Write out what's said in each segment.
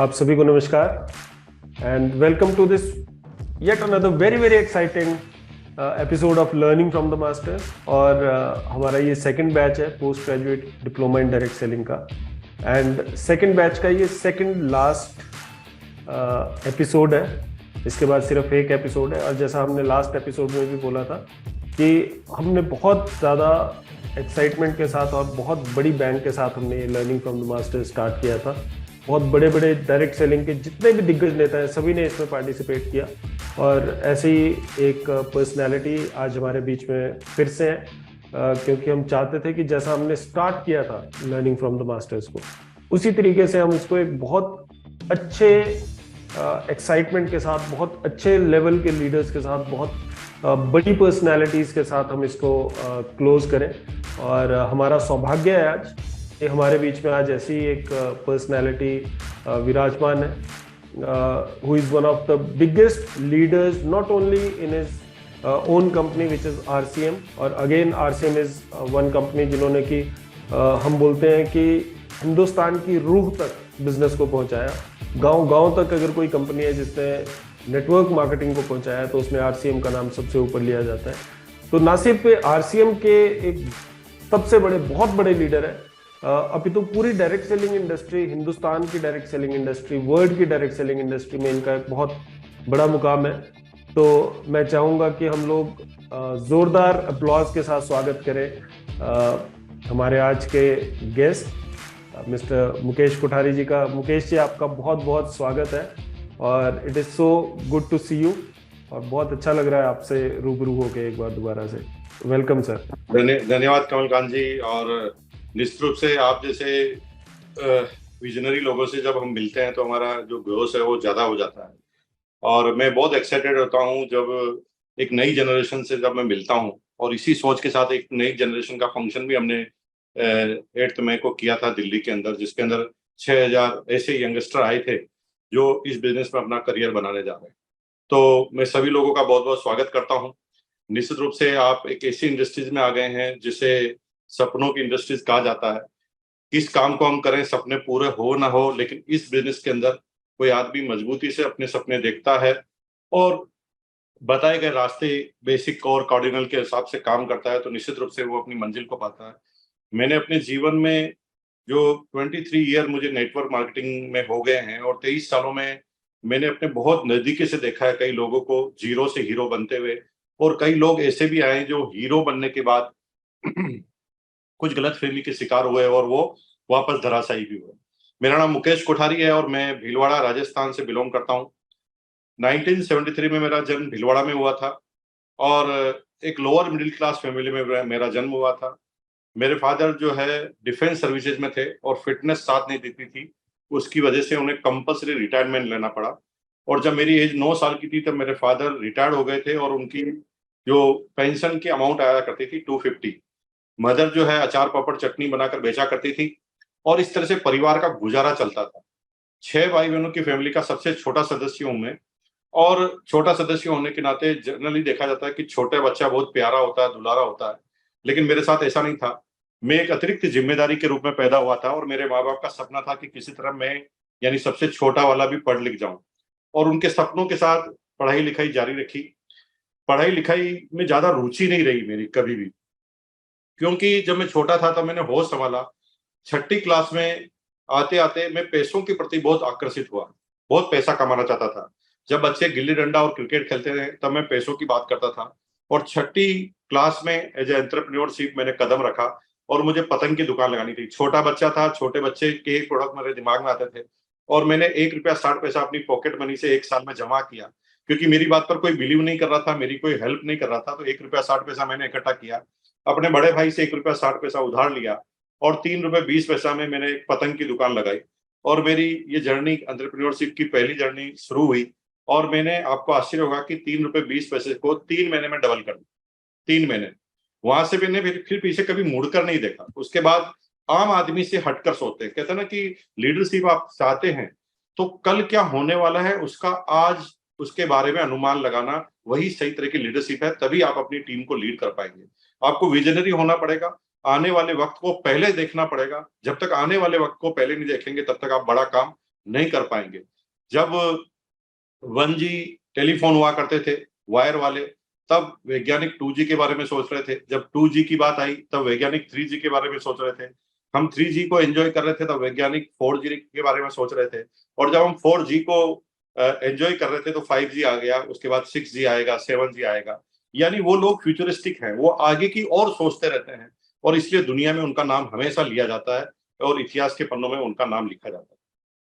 आप सभी को नमस्कार and welcome to this yet another very very exciting episode of learning from the masters. और हमारा ये सेकंड बैच है post graduate diploma in direct selling का। एंड सेकंड बैच का ये सेकंड लास्ट एपिसोड है। इसके बाद सिर्फ एक एपिसोड है। और जैसा हमने लास्ट एपिसोड में भी बोला था कि हमने बहुत ज़्यादा एक्साइटमेंट के साथ और बहुत बड़ी बैंक के साथ हमने ये learning from the masters start किया था। बहुत बड़े बड़े डायरेक्ट सेलिंग के जितने भी दिग्गज नेता हैं सभी ने इसमें पार्टिसिपेट किया। और ऐसे ही एक पर्सनैलिटी आज हमारे बीच में फिर से है, क्योंकि हम चाहते थे कि जैसा हमने स्टार्ट किया था लर्निंग फ्रॉम द मास्टर्स को, उसी तरीके से हम इसको एक बहुत अच्छे एक्साइटमेंट के साथ, बहुत अच्छे लेवल के लीडर्स के साथ, बहुत बड़ी पर्सनैलिटीज़ के साथ हम इसको क्लोज करें। और हमारा सौभाग्य है आज कि हमारे बीच में आज ऐसी एक पर्सनैलिटी विराजमान है who is one of the biggest leaders not only in his own company which is RCM. और again RCM is one company जिन्होंने कि हम बोलते हैं कि हिंदुस्तान की रूह तक बिजनेस को पहुंचाया। गांव तक अगर कोई कंपनी है जिसने नेटवर्क मार्केटिंग को पहुंचाया तो उसमें आरसीएम का नाम सबसे ऊपर लिया जाता है। तो ना सिर्फ आरसीएम के एक सबसे बड़े बहुत बड़े लीडर है, अभी तो पूरी डायरेक्ट सेलिंग इंडस्ट्री, हिंदुस्तान की डायरेक्ट सेलिंग इंडस्ट्री, वर्ल्ड की डायरेक्ट सेलिंग इंडस्ट्री में इनका एक बहुत बड़ा मुकाम है। तो मैं चाहूँगा कि हम लोग जोरदार अप्लॉज के साथ स्वागत करें हमारे आज के गेस्ट मिस्टर मुकेश कोठारी जी का। मुकेश जी, आपका बहुत बहुत स्वागत है और it is so good to see you. और बहुत अच्छा लग रहा है आपसे रूबरू होके एक बार दोबारा से। Welcome sir. धन्यवाद कमलकांत जी। और निश्चित रूप से आप जैसे विजनरी लोगों से जब हम मिलते हैं तो हमारा जो ग्रोथ है वो ज़्यादा हो जाता है। और मैं बहुत एक्साइटेड होता हूँ जब एक नई जनरेशन से जब मैं मिलता हूँ। और इसी सोच के साथ एक नई जनरेशन का फंक्शन भी हमने 8 मई को किया था दिल्ली के अंदर, जिसके अंदर 6000 ऐसे यंगस्टर आए थे जो इस बिजनेस में अपना करियर बनाने जा रहे हैं। तो मैं सभी लोगों का बहुत बहुत स्वागत करता हूँ। निश्चित रूप से आप एक ऐसी इंडस्ट्रीज में आ गए हैं जिसे सपनों की इंडस्ट्रीज कहा जाता है। किस काम को हम करें सपने पूरे हो ना हो, लेकिन इस बिजनेस के अंदर कोई आदमी मजबूती से अपने सपने देखता है और बताए गए रास्ते बेसिक और कार्डिनल के हिसाब से काम करता है तो निश्चित रूप से वो अपनी मंजिल को पाता है। मैंने अपने जीवन में जो 23 ईयर मुझे नेटवर्क मार्केटिंग में हो गए हैं और 23 सालों में मैंने अपने बहुत नजदीकी से देखा है कई लोगों को जीरो से हीरो बनते हुए। और कई लोग ऐसे भी आए जो हीरो बनने के बाद कुछ गलतफहमी के शिकार हुए और वो वापस धराशायी भी हुए। मेरा नाम मुकेश कोठारी है और मैं भीलवाड़ा राजस्थान से बिलोंग करता हूँ। 1973 में मेरा जन्म भीलवाड़ा में हुआ था और एक लोअर मिडिल क्लास फैमिली में मेरा जन्म हुआ था। मेरे फादर जो है डिफेंस सर्विसेज में थे और फिटनेस साथ नहीं देती थी, उसकी वजह से उन्हें कंपल्सरी रिटायरमेंट लेना पड़ा। और जब मेरी एज 9 साल की थी तब मेरे फादर रिटायर्ड हो गए थे और उनकी जो पेंशन की अमाउंट आया करती थी 250। मदर जो है अचार पापड़ चटनी बनाकर बेचा करती थी और इस तरह से परिवार का गुजारा चलता था। 6 भाई बहनों की फैमिली का सबसे छोटा सदस्य हूं मैं। और छोटा सदस्य होने के नाते जनरली देखा जाता है कि छोटे बच्चा बहुत प्यारा होता है, दुलारा होता है, लेकिन मेरे साथ ऐसा नहीं था। मैं एक अतिरिक्त जिम्मेदारी के रूप में पैदा हुआ था और मेरे माँ बाप का सपना था कि किसी तरह मैं यानी सबसे छोटा वाला भी पढ़ लिख जाऊं। और उनके सपनों के साथ पढ़ाई लिखाई जारी रखी। पढ़ाई लिखाई में ज्यादा रुचि नहीं रही मेरी कभी भी, क्योंकि जब मैं छोटा था तब मैंने होश संभाला। 6ठी क्लास में आते आते मैं पैसों के प्रति बहुत आकर्षित हुआ, बहुत पैसा कमाना चाहता था। जब बच्चे गिल्ली डंडा और क्रिकेट खेलते थे तब मैं पैसों की बात करता था। और 6ठी क्लास में एज एंटरप्रेन्योरशिप मैंने कदम रखा और मुझे पतंग की दुकान लगानी थी। छोटा बच्चा था, छोटे बच्चे के प्रोडक्ट मेरे दिमाग में आते थे और मैंने 1 रुपया 60 पैसा अपनी पॉकेट मनी से 1 साल में जमा किया, क्योंकि मेरी बात पर कोई बिलीव नहीं कर रहा था, मेरी कोई हेल्प नहीं कर रहा था। तो 1 रुपया 60 पैसा मैंने इकट्ठा किया, अपने बड़े भाई से 1 रुपया 60 पैसा उधार लिया और 3 रुपये 20 पैसा में मैंने एक पतंग की दुकान लगाई। और मेरी ये जर्नी एंटरप्रेन्योरशिप की पहली जर्नी शुरू हुई और मैंने, आपको आश्चर्य होगा कि 3 रुपये 20 पैसे को 3 महीने में डबल कर दिया। 3 महीने वहां से मैंने फिर पीछे कभी मुड़कर नहीं देखा। उसके बाद आम आदमी से हटकर सोते हैं। कहते हैं ना कि लीडरशिप आप चाहते हैं तो कल क्या होने वाला है उसका आज उसके बारे में अनुमान लगाना वही सही तरह की लीडरशिप है। तभी आप अपनी टीम को लीड कर पाएंगे। आपको विजनरी होना पड़ेगा, आने वाले वक्त को पहले देखना पड़ेगा। जब तक आने वाले वक्त को पहले नहीं देखेंगे तब तक आप बड़ा काम नहीं कर पाएंगे। जब 1G टेलीफोन हुआ करते थे वायर वाले, तब वैज्ञानिक 2G के बारे में सोच रहे थे। जब 2G की बात आई तब वैज्ञानिक 3G के बारे में सोच रहे थे। हम 3G को एंजॉय कर रहे थे तब वैज्ञानिक 4G के बारे में सोच रहे थे। और जब हम 4G को एंजॉय कर रहे थे तो 5G आ गया, उसके बाद 6G आएगा, 7G आएगा। यानी वो लोग फ्यूचरिस्टिक हैं, वो आगे की और सोचते रहते हैं, और इसलिए दुनिया में उनका नाम हमेशा लिया जाता है और इतिहास के पन्नों में उनका नाम लिखा जाता है।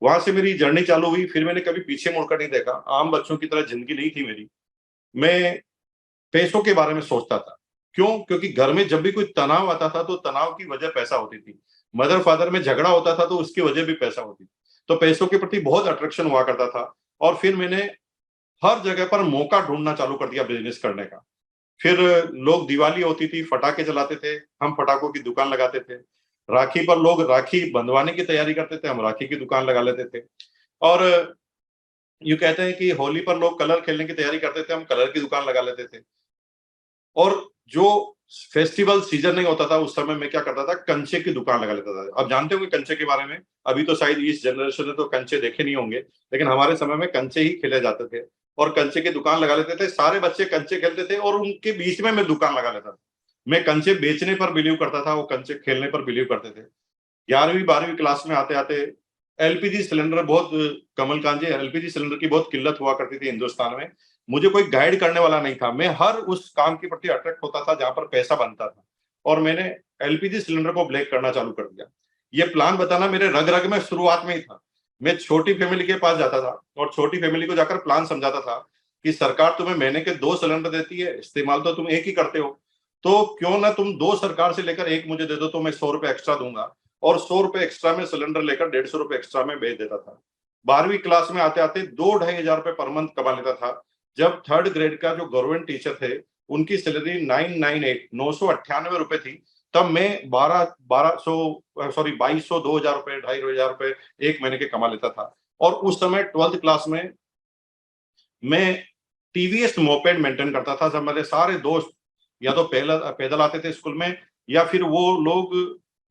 वहां से मेरी जर्नी चालू हुई, फिर मैंने कभी पीछे मुड़कर नहीं देखा। आम बच्चों की तरह जिंदगी नहीं थी मेरी। मैं पैसों के बारे में सोचता था। क्यों? क्योंकि घर में जब भी कोई तनाव आता था तो तनाव की वजह पैसा होती थी। मदर फादर में झगड़ा होता था तो उसकी वजह भी पैसा होती थी। तो पैसों के प्रति बहुत अट्रैक्शन हुआ करता था, और फिर मैंने हर जगह पर मौका ढूंढना चालू कर दिया बिजनेस करने का। फिर लोग, दिवाली होती थी, पटाखे जलाते थे, हम पटाखों की दुकान लगाते थे। राखी पर लोग राखी बंधवाने की तैयारी करते थे, हम राखी की दुकान लगा लेते थे। और यूँ कहते हैं कि होली पर लोग कलर खेलने की तैयारी करते थे, हम कलर की दुकान लगा लेते थे। और जो फेस्टिवल सीजन नहीं होता था उस समय मैं क्या करता था, कंचे की दुकान लगा लेता था। आप जानते होंगे कंचे के बारे में। अभी तो शायद इस जनरेशन ने तो कंचे देखे नहीं होंगे, लेकिन हमारे समय में कंचे ही खेले जाते थे। और कंचे की दुकान लगा लेते थे, सारे बच्चे कंचे खेलते थे और उनके बीच में मैं दुकान लगा लेता था। मैं कंचे बेचने पर बिलीव करता था, वो कंचे खेलने पर बिलीव करते थे। 11वीं 12वीं क्लास में आते आते एलपीजी सिलेंडर बहुत, कमल कांत जी, एलपीजी सिलेंडर की बहुत किल्लत हुआ करती थी हिंदुस्तान में। मुझे कोई गाइड करने वाला नहीं था। मैं हर उस काम के प्रति अट्रैक्ट होता था जहां पर पैसा बनता था, और मैंने एलपीजी सिलेंडर को ब्लैक करना चालू कर दिया। ये प्लान बताना मेरे रग रग में शुरुआत में ही था। मैं छोटी फैमिली के पास जाता था और छोटी फैमिली को जाकर प्लान समझाता था कि सरकार तुम्हें महीने के 2 सिलेंडर देती है, इस्तेमाल तो तुम एक ही करते हो, तो क्यों ना तुम 2 सरकार से लेकर एक मुझे दे दो, तो मैं 100 रुपए एक्स्ट्रा दूंगा। और 100 रुपए एक्स्ट्रा में सिलेंडर लेकर 150 रुपए एक्स्ट्रा में बेच देता था। 12वीं क्लास में आते आते 2-2,500 रुपए पर मंथ कमा लेता था। जब थर्ड ग्रेड का जो गवर्नमेंट टीचर थे उनकी सैलरी 998 थी, तब मैं 2200 2,000 रुपए, 2,500 रुपए एक महीने के कमा लेता था। और उस समय 12th क्लास में मैं टीवीएस मोपेड मेंटेन करता था। जब मेरे सारे दोस्त या तो पैदल पैदल आते थे स्कूल में, या फिर वो लोग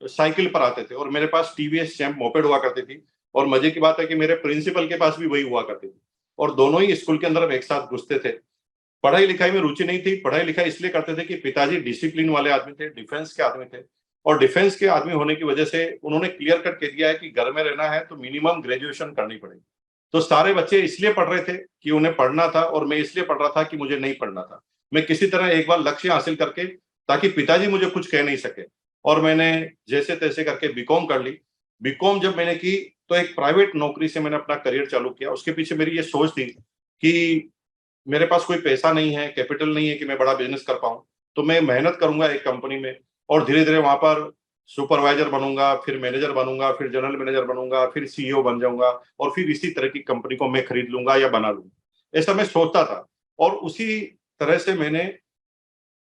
साइकिल पर आते थे, और मेरे पास टीवीएस चैंप मोपेड हुआ करती थी। और मजे की बात है कि मेरे प्रिंसिपल के पास भी वही हुआ करती थी, और दोनों ही स्कूल के अंदर हम एक साथ घुसते थे। पढ़ाई लिखाई में रुचि नहीं थी। पढ़ाई लिखाई इसलिए करते थे कि पिताजी डिसिप्लिन वाले आदमी थे, डिफेंस के आदमी थे, और डिफेंस के आदमी होने की वजह से उन्होंने क्लियर कट कह दिया है कि घर में रहना है तो मिनिमम ग्रेजुएशन करनी पड़ेगी। तो सारे बच्चे इसलिए पढ़ रहे थे कि उन्हें पढ़ना था, और मैं इसलिए पढ़ रहा था कि मुझे नहीं पढ़ना था। मैं किसी तरह एक बार लक्ष्य हासिल करके, ताकि पिताजी मुझे कुछ कह नहीं सके। और मैंने जैसे तैसे करके बीकॉम कर ली। बीकॉम जब मैंने की तो एक प्राइवेट नौकरी से मैंने अपना करियर चालू किया। उसके पीछे मेरी ये सोच थी कि मेरे पास कोई पैसा नहीं है, कैपिटल नहीं है कि मैं बड़ा बिजनेस कर पाऊं, तो मैं मेहनत करूंगा एक कंपनी में, और धीरे धीरे वहां पर सुपरवाइजर बनूंगा, फिर मैनेजर बनूंगा, फिर जनरल मैनेजर बनूंगा, फिर सीईओ बन जाऊंगा, और फिर इसी तरह की कंपनी को मैं खरीद लूंगा या बना लूंगा। ऐसा मैं सोचता था, और उसी तरह से मैंने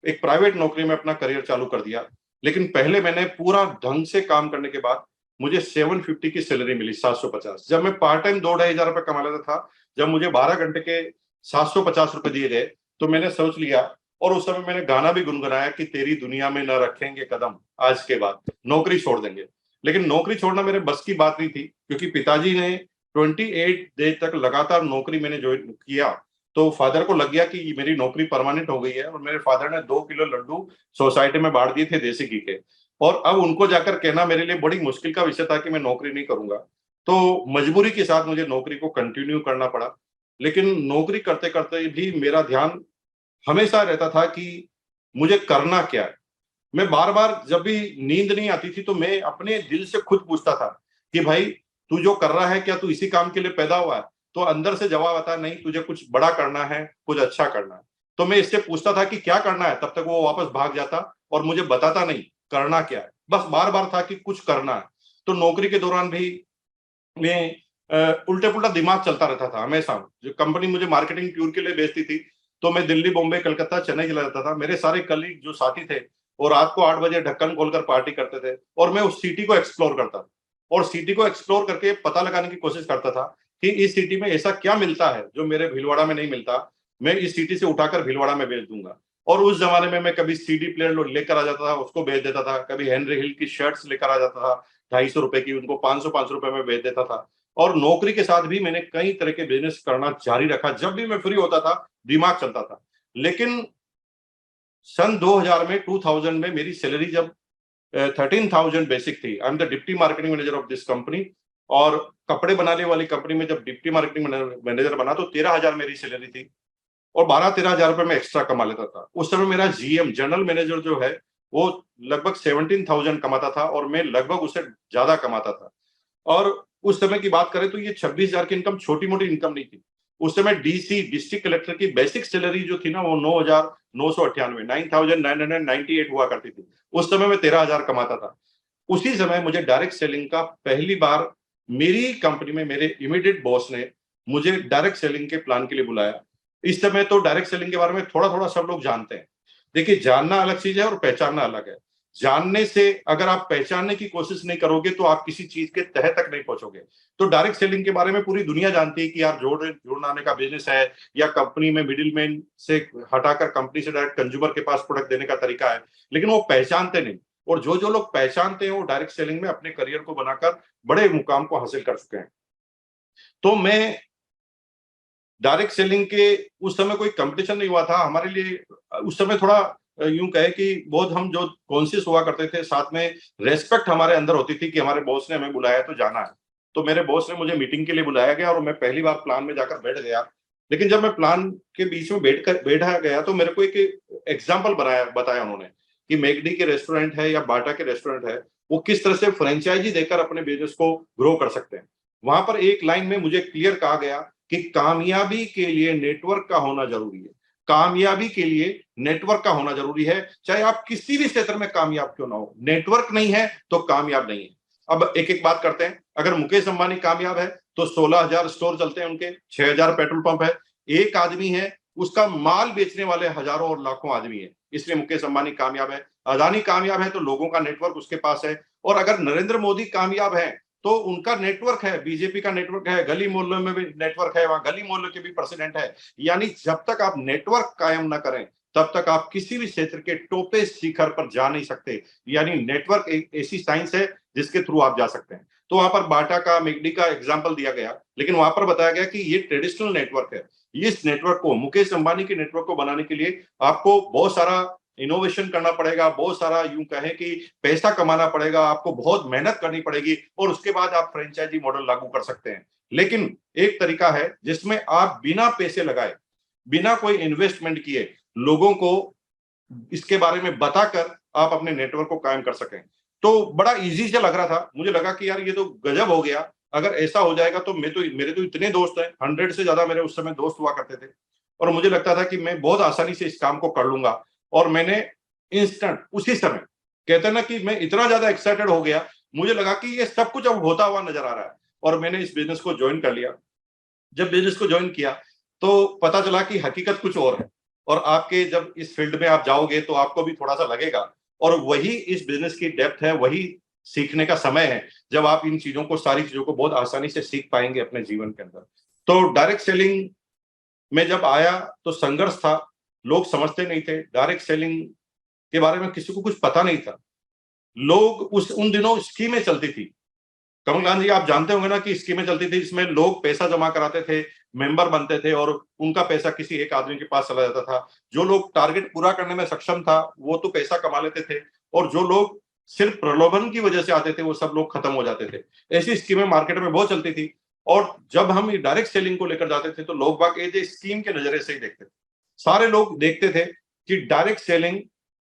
एक प्राइवेट नौकरी में अपना करियर चालू कर दिया। लेकिन पहले मैंने पूरा ढंग से काम करने के बाद मुझे 750 की सैलरी मिली, 750। जब मैं पार्ट टाइम 2-2,500 रुपए कमा लेता था, जब मुझे 12 घंटे के 750 रुपए दिए गए, तो मैंने सोच लिया, और उस समय मैंने गाना भी गुनगुनाया कि तेरी दुनिया में न रखेंगे कदम, आज के बाद नौकरी छोड़ देंगे। लेकिन नौकरी छोड़ना मेरे बस की बात नहीं थी, क्योंकि पिताजी ने 28 डेज तक लगातार नौकरी मैंने ज्वाइन किया, तो फादर को लग गया कि मेरी नौकरी परमानेंट हो गई है। और मेरे फादर ने 2 किलो लड्डू सोसाइटी में बांट दिए थे देसी घी के। और अब उनको जाकर कहना मेरे लिए बड़ी मुश्किल का विषय था कि मैं नौकरी नहीं करूंगा। तो मजबूरी के साथ मुझे नौकरी को कंटिन्यू करना पड़ा। लेकिन नौकरी करते करते भी मेरा ध्यान हमेशा रहता था कि मुझे करना क्या है। मैं बार बार जब भी नींद नहीं आती थी तो मैं अपने दिल से खुद पूछता था कि भाई, तू जो कर रहा है क्या तू इसी काम के लिए पैदा हुआ है? तो अंदर से जवाब आता है, नहीं, तुझे कुछ बड़ा करना है, कुछ अच्छा करना है। तो मैं इससे पूछता था कि क्या करना है, तब तक वो वापस भाग जाता और मुझे बताता नहीं करना क्या है। बस बार बार था कि कुछ करना है। तो नौकरी के दौरान भी मैं उल्टे पुल्टा दिमाग चलता रहता था हमेशा। जो कंपनी मुझे मार्केटिंग टूर के लिए भेजती थी, तो मैं दिल्ली, बॉम्बे, कलकत्ता, चेन्नई चला जाता था। मेरे सारे कलीग जो साथी थे, वो रात को 8 बजे ढक्कन खोलकर पार्टी करते थे, और मैं उस सिटी को एक्सप्लोर करता था। और सिटी को एक्सप्लोर करके पता लगाने की कोशिश करता था कि इस सिटी में ऐसा क्या मिलता है जो मेरे भीलवाड़ा में नहीं मिलता, मैं इस सिटी से उठाकर भीलवाड़ा में बेच दूंगा। और उस जमाने में मैं कभी सीडी प्लेयर लेकर आ जाता था, उसको बेच देता था। कभी हेनरी हिल की शर्ट्स लेकर आ जाता था, 250 रुपए की, उनको 500 500 रुपए में बेच देता था। और नौकरी के साथ भी मैंने कई तरह के बिजनेस करना जारी रखा। जब भी मैं फ्री होता था दिमाग चलता था। लेकिन सन 2000 में 2000 में मेरी सैलरी जब 13,000 बेसिक थी। I am the deputy marketing manager of this company. और कपड़े बनाने वाली कंपनी में जब डिप्टी मार्केटिंग मैनेजर बना तो 13,000 मेरी सैलरी थी और 12-13 हजार रुपए मैं एक्स्ट्रा कमा लेता था। उस समय मेरा जीएम जनरल मैनेजर जो है वो लगभग 17,000 कमाता था और मैं लगभग उससे ज्यादा कमाता था। और उस समय की बात करें तो ये 26,000 की इनकम छोटी मोटी इनकम नहीं थी। उस समय डीसी डिस्ट्रिक्ट कलेक्टर की बेसिक सैलरी जो थी ना वो 9,998 9,998 हुआ करती थी। उस समय मैं 13,000 कमाता था। उसी समय मुझे डायरेक्ट सेलिंग का पहली बार मेरी कंपनी में मेरे इमीडिएट बॉस ने मुझे डायरेक्ट सेलिंग के प्लान के लिए बुलाया। इस समय तो डायरेक्ट सेलिंग के बारे में थोड़ा थोड़ा सब लोग जानते हैं। देखिए, जानना अलग चीज है और पहचानना अलग है। जानने से अगर आप पहचानने की कोशिश नहीं करोगे तो आप किसी चीज के तह तक नहीं पहुंचोगे। तो डायरेक्ट सेलिंग के बारे में पूरी दुनिया जानती है कि यार जोड़ने का बिजनेस है या कंपनी में मिडिल मैन से हटाकर कंपनी से डायरेक्ट कंज्यूमर के पास प्रोडक्ट देने का तरीका है, लेकिन वो पहचानते नहीं। और जो जो लोग पहचानते हैं वो डायरेक्ट सेलिंग में अपने करियर को बनाकर बड़े मुकाम को हासिल कर चुके हैं। तो मैं डायरेक्ट सेलिंग के उस समय कोई कंपटीशन नहीं हुआ था हमारे लिए। उस समय थोड़ा यूं कहे कि बहुत हम जो कॉन्शियस हुआ करते थे, साथ में रेस्पेक्ट हमारे अंदर होती थी कि हमारे बॉस ने हमें बुलाया तो जाना है। तो मेरे बॉस ने मुझे मीटिंग के लिए बुलाया गया और मैं पहली बार प्लान में जाकर बैठ गया। लेकिन जब मैं प्लान के बीच में बैठा गया तो मेरे को एक एग्जाम्पल बताया उन्होंने कि मैकडी के रेस्टोरेंट है या बाटा के रेस्टोरेंट है, वो किस तरह से फ्रेंचाइजी देकर अपने बिजनेस को ग्रो कर सकते हैं। वहां पर एक लाइन में मुझे क्लियर कहा गया कि कामयाबी के लिए नेटवर्क का होना जरूरी है। कामयाबी के लिए नेटवर्क का होना जरूरी है, चाहे आप किसी भी क्षेत्र में कामयाब क्यों ना हो, नेटवर्क नहीं है तो कामयाब नहीं है। अब एक एक बात करते हैं। अगर मुकेश अंबानी कामयाब है तो 16,000 स्टोर चलते हैं उनके, 6,000 पेट्रोल पंप है। एक आदमी है, उसका माल बेचने वाले हजारों और लाखों आदमी है, इसलिए मुकेश अंबानी कामयाब है। अदानी कामयाब है तो लोगों का नेटवर्क उसके पास है। और अगर नरेंद्र मोदी कामयाब है तो उनका नेटवर्क है, बीजेपी का नेटवर्क है, गली मोहल्लों में भी नेटवर्क है, वहां गली मोहल्लों के भी प्रेसिडेंट है। यानी जब तक आप नेटवर्क कायम ना करें तब तक आप किसी भी क्षेत्र के टोपे शिखर पर जा नहीं सकते। यानी नेटवर्क एक ऐसी साइंस है जिसके थ्रू आप जा सकते हैं। तो वहां पर बाटा का, मैकडी का एग्जाम्पल दिया गया, लेकिन वहां पर बताया गया कि ये ट्रेडिशनल नेटवर्क है। इस नेटवर्क को, मुकेश अंबानी के नेटवर्क को बनाने के लिए आपको बहुत सारा इनोवेशन करना पड़ेगा, बहुत सारा यूं कहें कि पैसा कमाना पड़ेगा, आपको बहुत मेहनत करनी पड़ेगी और उसके बाद आप फ्रेंचाइजी मॉडल लागू कर सकते हैं। लेकिन एक तरीका है जिसमें आप बिना पैसे लगाए, बिना कोई इन्वेस्टमेंट किए लोगों को इसके बारे में बताकर आप अपने नेटवर्क को कायम कर सकें। तो बड़ा इजी से लग रहा था, मुझे लगा कि यार ये तो गजब हो गया। अगर ऐसा हो जाएगा तो मेरे तो इतने दोस्त हैं, 100 से ज्यादा मेरे उस समय दोस्त हुआ करते थे और मुझे लगता था कि मैं बहुत आसानी से इस काम को कर लूंगा। और मैंने इंस्टेंट उसी समय, कहते हैं ना कि मैं इतना ज्यादा एक्साइटेड हो गया, मुझे लगा कि ये सब कुछ अब होता हुआ नजर आ रहा है और मैंने इस बिजनेस को ज्वाइन कर लिया। जब बिजनेस को ज्वाइन किया तो पता चला कि हकीकत कुछ और है। और आपके जब इस फील्ड में आप जाओगे तो आपको भी थोड़ा सा लगेगा। और वही इस बिजनेस की डेप्थ है, वही सीखने का समय है जब आप इन चीजों को, सारी चीजों को बहुत आसानी से सीख पाएंगे अपने जीवन के अंदर। तो डायरेक्ट सेलिंग में जब आया तो संघर्ष था, लोग समझते नहीं थे डायरेक्ट सेलिंग के बारे में, किसी को कुछ पता नहीं था। लोग उन दिनों स्कीमें चलती थी, कमलकांत जी आप जानते होंगे ना कि स्कीमें चलती थी जिसमें लोग पैसा जमा कराते थे, मेंबर बनते थे और उनका पैसा किसी एक आदमी के पास चला जाता था। जो लोग टारगेट पूरा करने में सक्षम था वो तो पैसा कमा लेते थे और जो लोग सिर्फ प्रलोभन की वजह से आते थे वो सब लोग खत्म हो जाते थे। ऐसी स्कीमें मार्केट में बहुत चलती थी और जब हम डायरेक्ट सेलिंग को लेकर जाते थे तो लोग बाग ये स्कीम के नजरे से ही देखते थे। सारे लोग देखते थे कि डायरेक्ट सेलिंग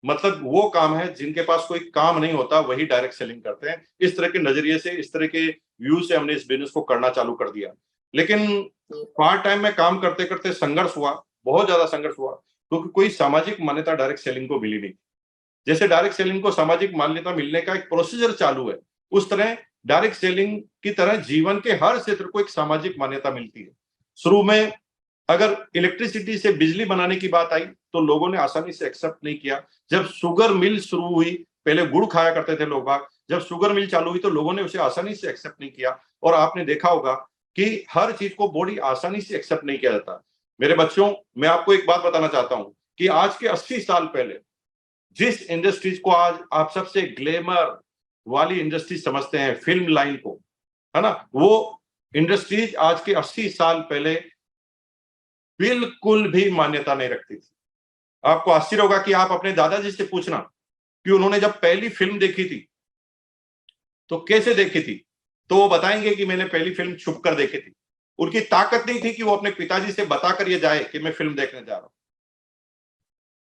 मतलब वो काम है जिनके पास कोई काम नहीं होता वही डायरेक्ट सेलिंग करते हैं। इस तरह के नजरिए से, इस तरह के व्यू से हमने इस बिजनेस को करना चालू कर दिया। लेकिन पार्ट टाइम में काम करते करते संघर्ष हुआ, बहुत ज्यादा संघर्ष हुआ, क्योंकि कोई सामाजिक मान्यता डायरेक्ट सेलिंग को मिली नहीं। जैसे डायरेक्ट सेलिंग को सामाजिक मान्यता मिलने का एक प्रोसीजर चालू है, उस तरह डायरेक्ट सेलिंग की तरह जीवन के हर क्षेत्र को एक सामाजिक मान्यता मिलती है। शुरू में अगर इलेक्ट्रिसिटी से बिजली बनाने की बात आई तो लोगों ने आसानी से एक्सेप्ट नहीं किया। जब शुगर मिल शुरू हुई, पहले गुड़ खाया करते थे लोग बाग, जब शुगर मिल चालू हुई तो लोगों ने उसे आसानी से एक्सेप्ट नहीं किया। और आपने देखा होगा कि हर चीज को बड़ी आसानी से एक्सेप्ट नहीं किया जाता। मेरे बच्चों, मैं आपको एक बात बताना चाहता हूं कि आज के 80 साल पहले जिस इंडस्ट्रीज को आज आप सबसे ग्लैमर वाली इंडस्ट्री समझते हैं, फिल्म लाइन को, है ना, वो इंडस्ट्रीज आज के 80 साल पहले बिल्कुल भी मान्यता नहीं रखती थी। आपको आश्चर्य होगा कि आप अपने दादाजी से पूछना कि उन्होंने जब पहली फिल्म देखी थी तो कैसे देखी थी, तो वो बताएंगे कि मैंने पहली फिल्म छुप कर देखी थी। उनकी ताकत नहीं थी कि वो अपने पिताजी से बताकर ये जाए कि मैं फिल्म देखने जा रहा हूं।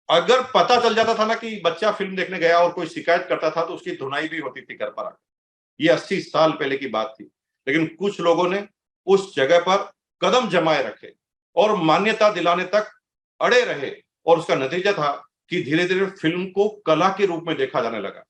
अगर पता चल जाता था ना कि बच्चा फिल्म देखने गया और कोई शिकायत करता था तो उसकी धुनाई भी होती थी घर पर आकर। ये 80 साल पहले की बात थी। लेकिन कुछ लोगों ने उस जगह पर कदम जमाए रखे और मान्यता दिलाने तक अड़े रहे, और उसका नतीजा था कि धीरे धीरे फिल्म को कला के रूप में देखा जाने लगा,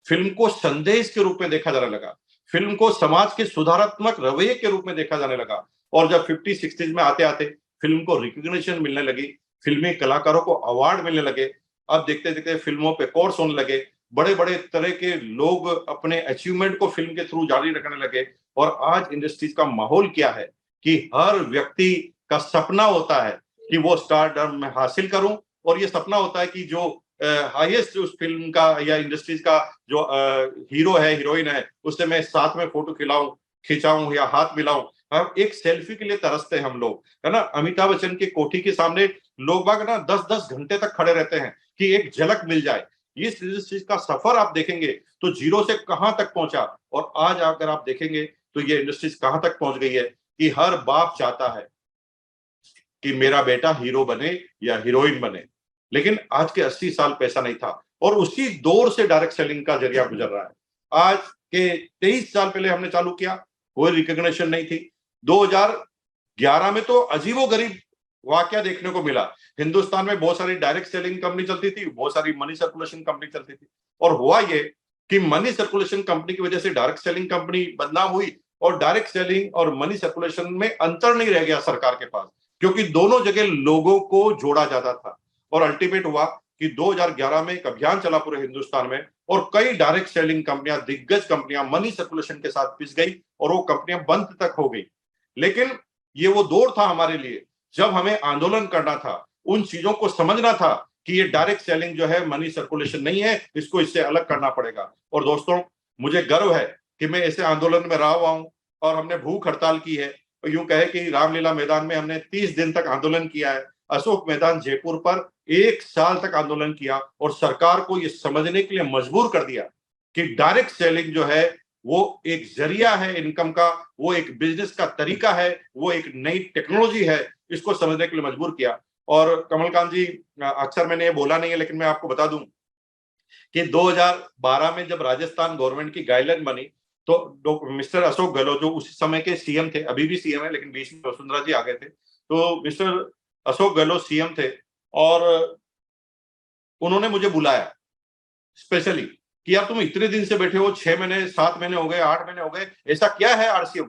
फिल्म को संदेश के रूप में देखा जाने लगा, फिल्म को समाज के सुधारात्मक रवैये के रूप में देखा जाने लगा। और जब 50-60 में आते आते फिल्म को रिकॉग्निशन मिलने लगी, फिल्मी कलाकारों को अवार्ड मिलने लगे, अब देखते देखते फिल्मों पे कोर्स होने लगे, बड़े बड़े तरह के लोग अपने अचीवमेंट को फिल्म के थ्रू जारी रखने लगे। और आज इंडस्ट्रीज का माहौल क्या है कि हर व्यक्ति का सपना होता है कि वो स्टारडम में हासिल करूं, और ये सपना होता है कि जो हाईएस्ट उस फिल्म का या इंडस्ट्रीज का जो हीरो है, हीरोइन है, उससे मैं साथ में फोटो खिंचाऊं या हाथ मिलाऊं। हम एक सेल्फी के लिए तरसते हैं हम लोग, है ना। अमिताभ बच्चन की कोठी के सामने लोग बाग ना 10-10 घंटे तक खड़े रहते हैं कि एक झलक मिल जाए। इस इंडस्ट्रीज का सफर आप देखेंगे तो जीरो से कहां तक पहुंचा, और आज अगर आप देखेंगे तो ये इंडस्ट्रीज कहां तक पहुंच गई है कि हर बाप चाहता है कि मेरा बेटा हीरो बने या हीरोइन बने। लेकिन आज के 80 साल पैसा नहीं था, और उसी दौर से डायरेक्ट सेलिंग का जरिया गुजर रहा है। आज के 23 साल पहले हमने चालू किया, कोई रिकॉग्निशन नहीं थी। 2011 में तो अजीबोगरीब वाकया देखने को मिला। हिंदुस्तान में बहुत सारी डायरेक्ट सेलिंग कंपनी चलती थी, बहुत सारी मनी सर्कुलेशन कंपनी चलती थी, और हुआ ये कि मनी सर्कुलेशन कंपनी की वजह से डायरेक्ट सेलिंग कंपनी बदनाम हुई, और डायरेक्ट सेलिंग और मनी सर्कुलेशन में अंतर नहीं रह गया सरकार के पास, क्योंकि दोनों जगह लोगों को जोड़ा जाता था। और अल्टीमेट हुआ कि 2011 में एक अभियान चला पूरे हिंदुस्तान में, और कई डायरेक्ट सेलिंग कंपनियां, दिग्गज कंपनियां मनी सर्कुलेशन के साथ पिस गई, और वो कंपनियां बंद तक हो गई। लेकिन ये वो दौर था हमारे लिए जब हमें आंदोलन करना था, उन चीजों को समझना था कि ये डायरेक्ट सेलिंग जो है मनी सर्कुलेशन नहीं है, इसको इससे अलग करना पड़ेगा। और दोस्तों, मुझे गर्व है कि मैं ऐसे आंदोलन में रहा हुआ हूं, और हमने भूख हड़ताल की है। यूं कहे कि रामलीला मैदान में हमने 30 दिन तक आंदोलन किया है, अशोक मैदान जयपुर पर 1 साल तक आंदोलन किया, और सरकार को यह समझने के लिए मजबूर कर दिया कि डायरेक्ट सेलिंग जो है वो एक जरिया है इनकम का, वो एक बिजनेस का तरीका है, वो एक नई टेक्नोलॉजी है, इसको समझने के लिए मजबूर किया। और कमलकांत जी, अक्सर मैंने ये बोला नहीं है लेकिन मैं आपको बता दूं कि 2012 में जब राजस्थान गवर्नमेंट की गाइडलाइन बनी, तो मिस्टर अशोक गहलोत जो उस समय के सीएम थे, अभी भी सीएम है लेकिन बीच में वसुंधरा जी आ गए थे, तो मिस्टर अशोक गहलोत सीएम थे, और उन्होंने मुझे बुलाया स्पेशली कि यार तुम इतने दिन से बैठे हो, 6 महीने 7 महीने हो गए, 8 महीने हो गए, ऐसा क्या है आरसीएम,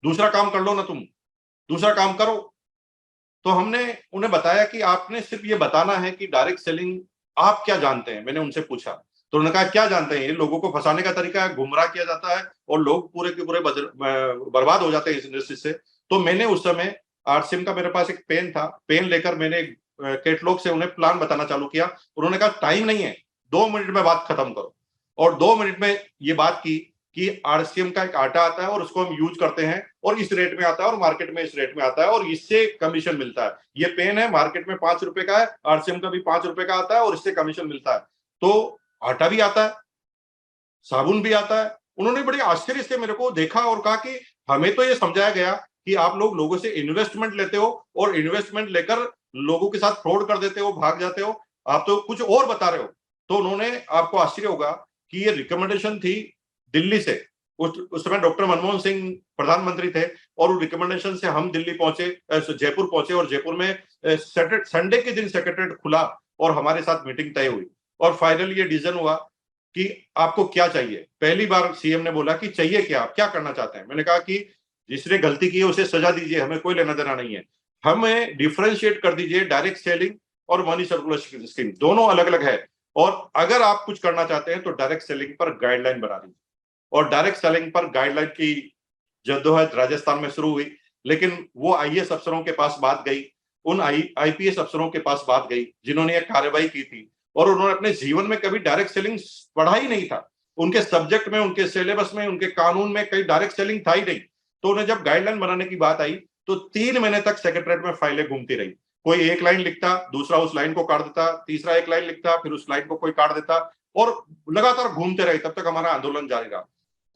दूसरा काम कर लो ना, तुम दूसरा काम करो। तो हमने उन्हें बताया कि आपने सिर्फ ये बताना है कि डायरेक्ट सेलिंग आप क्या जानते हैं। मैंने उनसे पूछा तो उन्होंने कहा क्या जानते हैं, ये लोगों को फंसाने का तरीका है, गुमराह किया जाता है और लोग पूरे के पूरे बर्बाद हो जाते हैं इस इंडस्ट्री से। तो मैंने उस समय आरसीएम का मेरे पास एक पेन था, पेन लेकर मैंने कैटलॉग से उन्हें प्लान बताना चालू किया। उन्होंने कहा टाइम नहीं है, 2 मिनट में बात खत्म करो। और 2 मिनट में ये बात की कि आरसीएम का एक आटा आता है और उसको हम यूज करते हैं, और इस रेट में आता है और मार्केट में इस रेट में आता है, और इससे कमीशन मिलता है। ये पेन है, मार्केट में 5 रुपए का है, आरसीएम का भी 5 रुपए का आता है और इससे कमीशन मिलता है। तो आटा भी आता है, साबुन भी आता है। उन्होंने बड़े आश्चर्य से मेरे को देखा और कहा कि हमें तो ये समझाया गया कि आप लोगों से इन्वेस्टमेंट लेते हो और इन्वेस्टमेंट लेकर लोगों के साथ फ्रॉड कर देते हो, भाग जाते हो, आप तो कुछ और बता रहे हो। तो उन्होंने, आपको आश्चर्य होगा कि ये रिकमेंडेशन थी दिल्ली से। उस समय डॉक्टर मनमोहन सिंह प्रधानमंत्री थे, और उस रिकमेंडेशन से हम दिल्ली पहुंचे, जयपुर पहुंचे, और जयपुर में संडे के दिन सेक्रेटरीट खुला और हमारे साथ मीटिंग तय हुई, और फाइनली ये डिसीजन हुआ कि आपको क्या चाहिए। पहली बार सीएम ने बोला कि चाहिए क्या, आप क्या करना चाहते हैं। मैंने कहा कि जिसने गलती की है उसे सजा दीजिए, हमें कोई लेना देना नहीं है, हमें डिफरेंशिएट कर दीजिए, डायरेक्ट सेलिंग और मनी सर्कुलेशन स्कीम दोनों अलग अलग है, और अगर आप कुछ करना चाहते हैं तो डायरेक्ट सेलिंग पर गाइडलाइन बना दीजिए। और डायरेक्ट सेलिंग पर गाइडलाइन की जद्दोजहद राजस्थान में शुरू हुई, लेकिन वो आईएएस अफसरों के पास बात गई, उन आईपीएस अफसरों के पास बात गई जिन्होंने ये कार्रवाई की थी, और उन्होंने अपने जीवन में कभी डायरेक्ट सेलिंग पढ़ा ही नहीं था। उनके सब्जेक्ट में, उनके सिलेबस में, उनके कानून में कहीं डायरेक्ट सेलिंग था ही नहीं। तो उन्हें जब गाइडलाइन बनाने की बात आई तो 3 महीने तक सेक्रेटरीट में फाइलें घूमती रही। कोई एक लाइन लिखता, दूसरा उस लाइन को काट देता, तीसरा एक लाइन लिखता, फिर उस लाइन को कोई काट देता, और लगातार घूमते रहे। तब तक हमारा आंदोलन जारी रहा।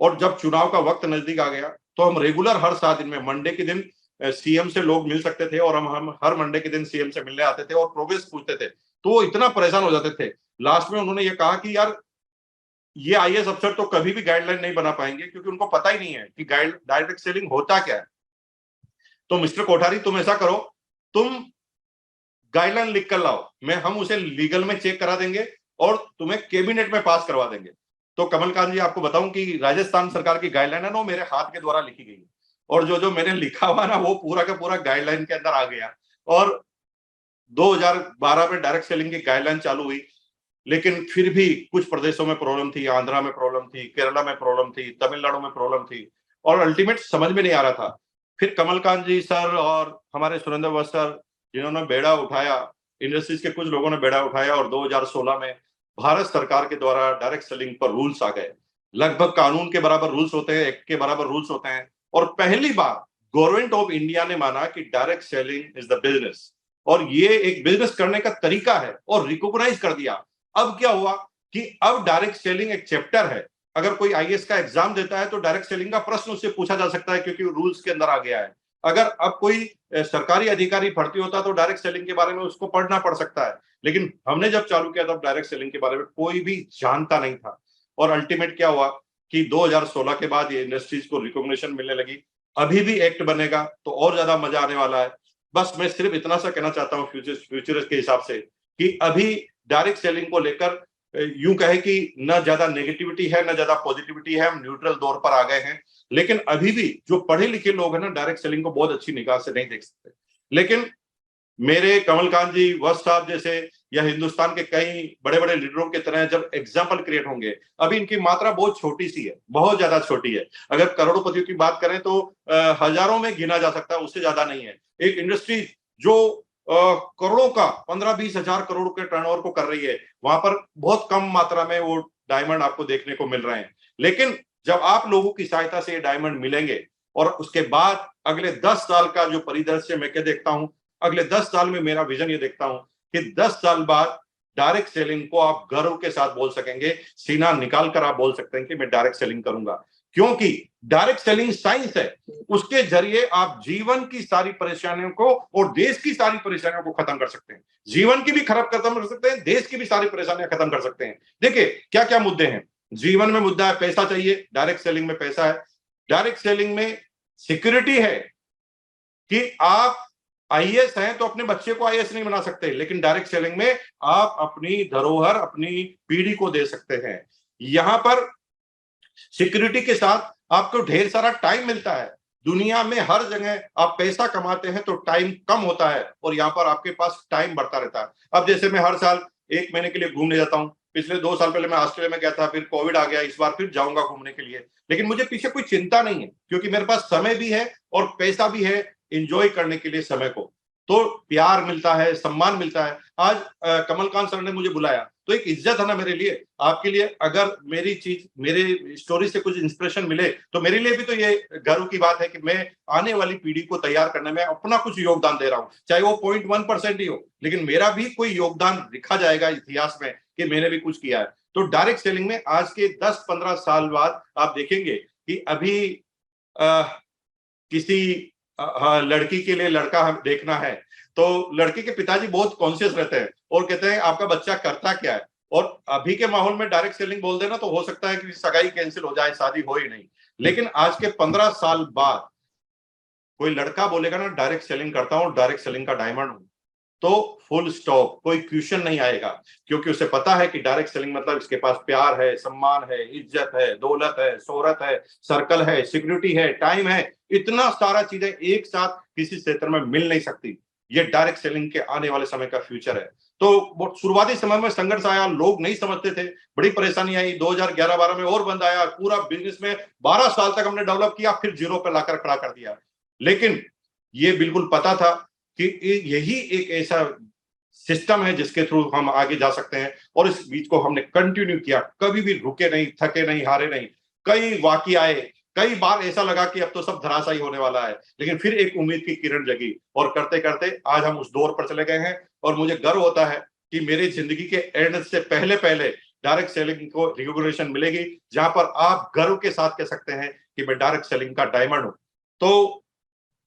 और जब चुनाव का वक्त नजदीक आ गया तो हम रेगुलर हर 7 दिन में मंडे के दिन सीएम से लोग मिल सकते थे, और हम हर मंडे के दिन सीएम से मिलने आते थे और प्रोग्रेस पूछते थे। तो वो इतना परेशान हो जाते थे। लास्ट में उन्होंने ये कहा कि यार ये आईएएस अफसर तो कभी भी गाइडलाइन नहीं बना पाएंगे, क्योंकि उनको पता ही नहीं है कि डायरेक्ट सेलिंग होता क्या है। तो मिस्टर कोठारी, तुम ऐसा करो, तुम गाइडलाइन लिख कर लाओ, हम उसे लीगल में चेक करा देंगे और तुम्हें कैबिनेट में पास करवा देंगे। तो कमलकांत जी, आपको बताऊं कि राजस्थान सरकार की गाइडलाइन है ना, वो मेरे हाथ के द्वारा लिखी गई है, और जो जो मैंने लिखा हुआ ना, वो पूरा का पूरा गाइडलाइन के अंदर आ गया। और 2012 में डायरेक्ट सेलिंग की गाइडलाइन चालू हुई, लेकिन फिर भी कुछ प्रदेशों में प्रॉब्लम थी, आंध्रा में प्रॉब्लम थी, केरला में प्रॉब्लम थी, तमिलनाडु में प्रॉब्लम थी, और अल्टीमेट समझ में नहीं आ रहा था। फिर कमलकांत जी सर और हमारे सुरेंद्र वत्स सर, जिन्होंने बेड़ा उठाया, इंडस्ट्रीज के कुछ लोगों ने बेड़ा उठाया, और 2016 में भारत सरकार के द्वारा डायरेक्ट सेलिंग पर रूल्स आ गए। लगभग कानून के बराबर रूल्स होते हैं, एक्ट के बराबर रूल्स होते हैं, और पहली बार गवर्नमेंट ऑफ इंडिया ने माना कि direct selling is the business, और ये एक बिजनेस करने का तरीका है, और रिकॉग्नाइज कर दिया। अब क्या हुआ कि अब डायरेक्ट सेलिंग एक चैप्टर है। अगर कोई आईएएस का एग्जाम देता है तो डायरेक्ट सेलिंग का प्रश्न उससे पूछा जा सकता है, क्योंकि रूल्स के अंदर आ गया है। अगर अब कोई सरकारी अधिकारी भर्ती होता तो डायरेक्ट सेलिंग के बारे में उसको पढ़ना पड़ सकता है, लेकिन हमने जब चालू किया तब डायरेक्ट सेलिंग के बारे में कोई भी जानता नहीं था। और अल्टीमेट क्या हुआ कि 2016 के बाद ये इंडस्ट्रीज को रिकॉग्निशन मिलने लगी। अभी भी एक्ट बनेगा तो और ज्यादा मजा आने वाला है। बस मैं सिर्फ इतना सा कहना चाहता हूँ फ्यूचर के हिसाब से, कि अभी डायरेक्ट सेलिंग को लेकर यूं कहे कि न ज्यादा नेगेटिविटी है न ज्यादा पॉजिटिविटी है, हम न्यूट्रल दौर पर आ गए हैं। लेकिन अभी भी जो पढ़े लिखे लोग हैं ना, डायरेक्ट सेलिंग को बहुत अच्छी निगाह से नहीं देख सकते। लेकिन मेरे कमलकांत जी, वत्स साहब जैसे, या हिंदुस्तान के कई बड़े बड़े लीडरों की तरह जब एग्जाम्पल क्रिएट होंगे, अभी इनकी मात्रा बहुत छोटी सी है, बहुत ज्यादा छोटी है। अगर करोड़पतियों की बात करें तो हजारों में गिना जा सकता है, उससे ज्यादा नहीं है। एक इंडस्ट्री जो करोड़ों का 15-20 हजार करोड़ के टर्नओवर को कर रही है, वहां पर बहुत कम मात्रा में वो डायमंड आपको देखने को मिल रहे हैं। लेकिन जब आप लोगों की सहायता से ये डायमंड मिलेंगे, और उसके बाद अगले 10 साल का जो परिदृश्य मैं क्या देखता हूं, अगले 10 साल में मेरा विजन ये देखता हूं कि 10 साल बाद डायरेक्ट सेलिंग को आप गर्व के साथ बोल सकेंगे, सीना निकाल कर आप बोल सकते हैं कि मैं डायरेक्ट सेलिंग करूंगा। क्योंकि डायरेक्ट सेलिंग साइंस है, उसके जरिए आप जीवन की सारी परेशानियों को और देश की सारी परेशानियों को खत्म कर सकते हैं। जीवन की भी खत्म कर सकते हैं, देश की भी सारी परेशानियां खत्म कर सकते हैं। देखिए क्या क्या मुद्दे हैं जीवन में। मुद्दा है पैसा चाहिए, डायरेक्ट सेलिंग में पैसा है। डायरेक्ट सेलिंग में सिक्योरिटी है कि आप आईएएस हैं तो अपने बच्चे को आईएएस नहीं बना सकते, लेकिन डायरेक्ट सेलिंग में आप अपनी धरोहर अपनी पीढ़ी को दे सकते हैं। यहां पर सिक्योरिटी के साथ आपको ढेर सारा टाइम मिलता है। दुनिया में हर जगह आप पैसा कमाते हैं तो टाइम कम होता है, और यहाँ पर आपके पास टाइम बढ़ता रहता है। अब जैसे मैं हर साल 1 महीने के लिए घूमने जाता हूँ। पिछले 2 साल पहले मैं ऑस्ट्रेलिया में गया था, फिर कोविड आ गया, इस बार फिर जाऊंगा घूमने के लिए। लेकिन मुझे पीछे कोई चिंता नहीं है, क्योंकि मेरे पास समय भी है और पैसा भी है एंजॉय करने के लिए समय को। तो प्यार मिलता है, सम्मान मिलता है। आज कमलकांत सर ने मुझे बुलाया तो एक इज्जत है ना मेरे लिए, आपके लिए। अगर मेरी चीज, मेरी स्टोरी से कुछ इंस्पिरेशन मिले तो मेरे लिए भी तो ये गर्व की बात है कि मैं आने वाली पीढ़ी को तैयार करने में अपना कुछ योगदान दे रहा हूं, चाहे वो 0.1% ही हो, लेकिन मेरा भी कोई योगदान लिखा जाएगा इतिहास में कि मैंने भी कुछ किया है। तो डायरेक्ट सेलिंग में आज के 10-15 साल बाद आप देखेंगे कि अभी किसी लड़की के लिए लड़का हम देखना है तो लड़की के पिताजी बहुत कॉन्शियस रहते हैं और कहते हैं आपका बच्चा करता क्या है। और अभी के माहौल में डायरेक्ट सेलिंग बोल देना तो हो सकता है कि सगाई कैंसिल हो जाए, शादी हो ही नहीं। लेकिन आज के 15 साल बाद कोई लड़का बोलेगा ना डायरेक्ट सेलिंग करता हूं, डायरेक्ट सेलिंग का डायमंड हूं, तो फुल स्टॉप, कोई क्वेश्चन नहीं आएगा। क्योंकि उसे पता है कि डायरेक्ट सेलिंग मतलब इसके पास प्यार है, सम्मान है, इज्जत है, दौलत है, शोहरत है, सर्कल है, सिक्योरिटी है, टाइम है। इतना सारा चीजें एक साथ किसी क्षेत्र में मिल नहीं सकती। ये डायरेक्ट सेलिंग के आने वाले समय का फ्यूचर है। तो शुरुआती समय में संघर्ष आया, लोग नहीं समझते थे, बड़ी परेशानी आई। 2011-12 में और बंद आया, पूरा बिजनेस में 12 साल तक हमने डेवलप किया, फिर जीरो पे लाकर खड़ा कर दिया। लेकिन ये बिल्कुल पता था कि यही एक ऐसा सिस्टम है जिसके थ्रू हम आगे जा सकते हैं, और इस बीच को हमने कंटिन्यू किया, कभी भी रुके नहीं, थके नहीं, हारे नहीं। कई वाकये आए, कई बार ऐसा लगा कि अब तो सब धराशायी होने वाला है, लेकिन फिर एक उम्मीद की किरण जगी और करते करते आज हम उस दौर पर चले गए हैं। और मुझे गर्व होता है कि मेरी जिंदगी के एंड से पहले पहले डायरेक्ट सेलिंग को रिकॉग्निशन मिलेगी, जहां पर आप गर्व के साथ कह सकते हैं कि मैं डायरेक्ट सेलिंग का डायमंड हूं। तो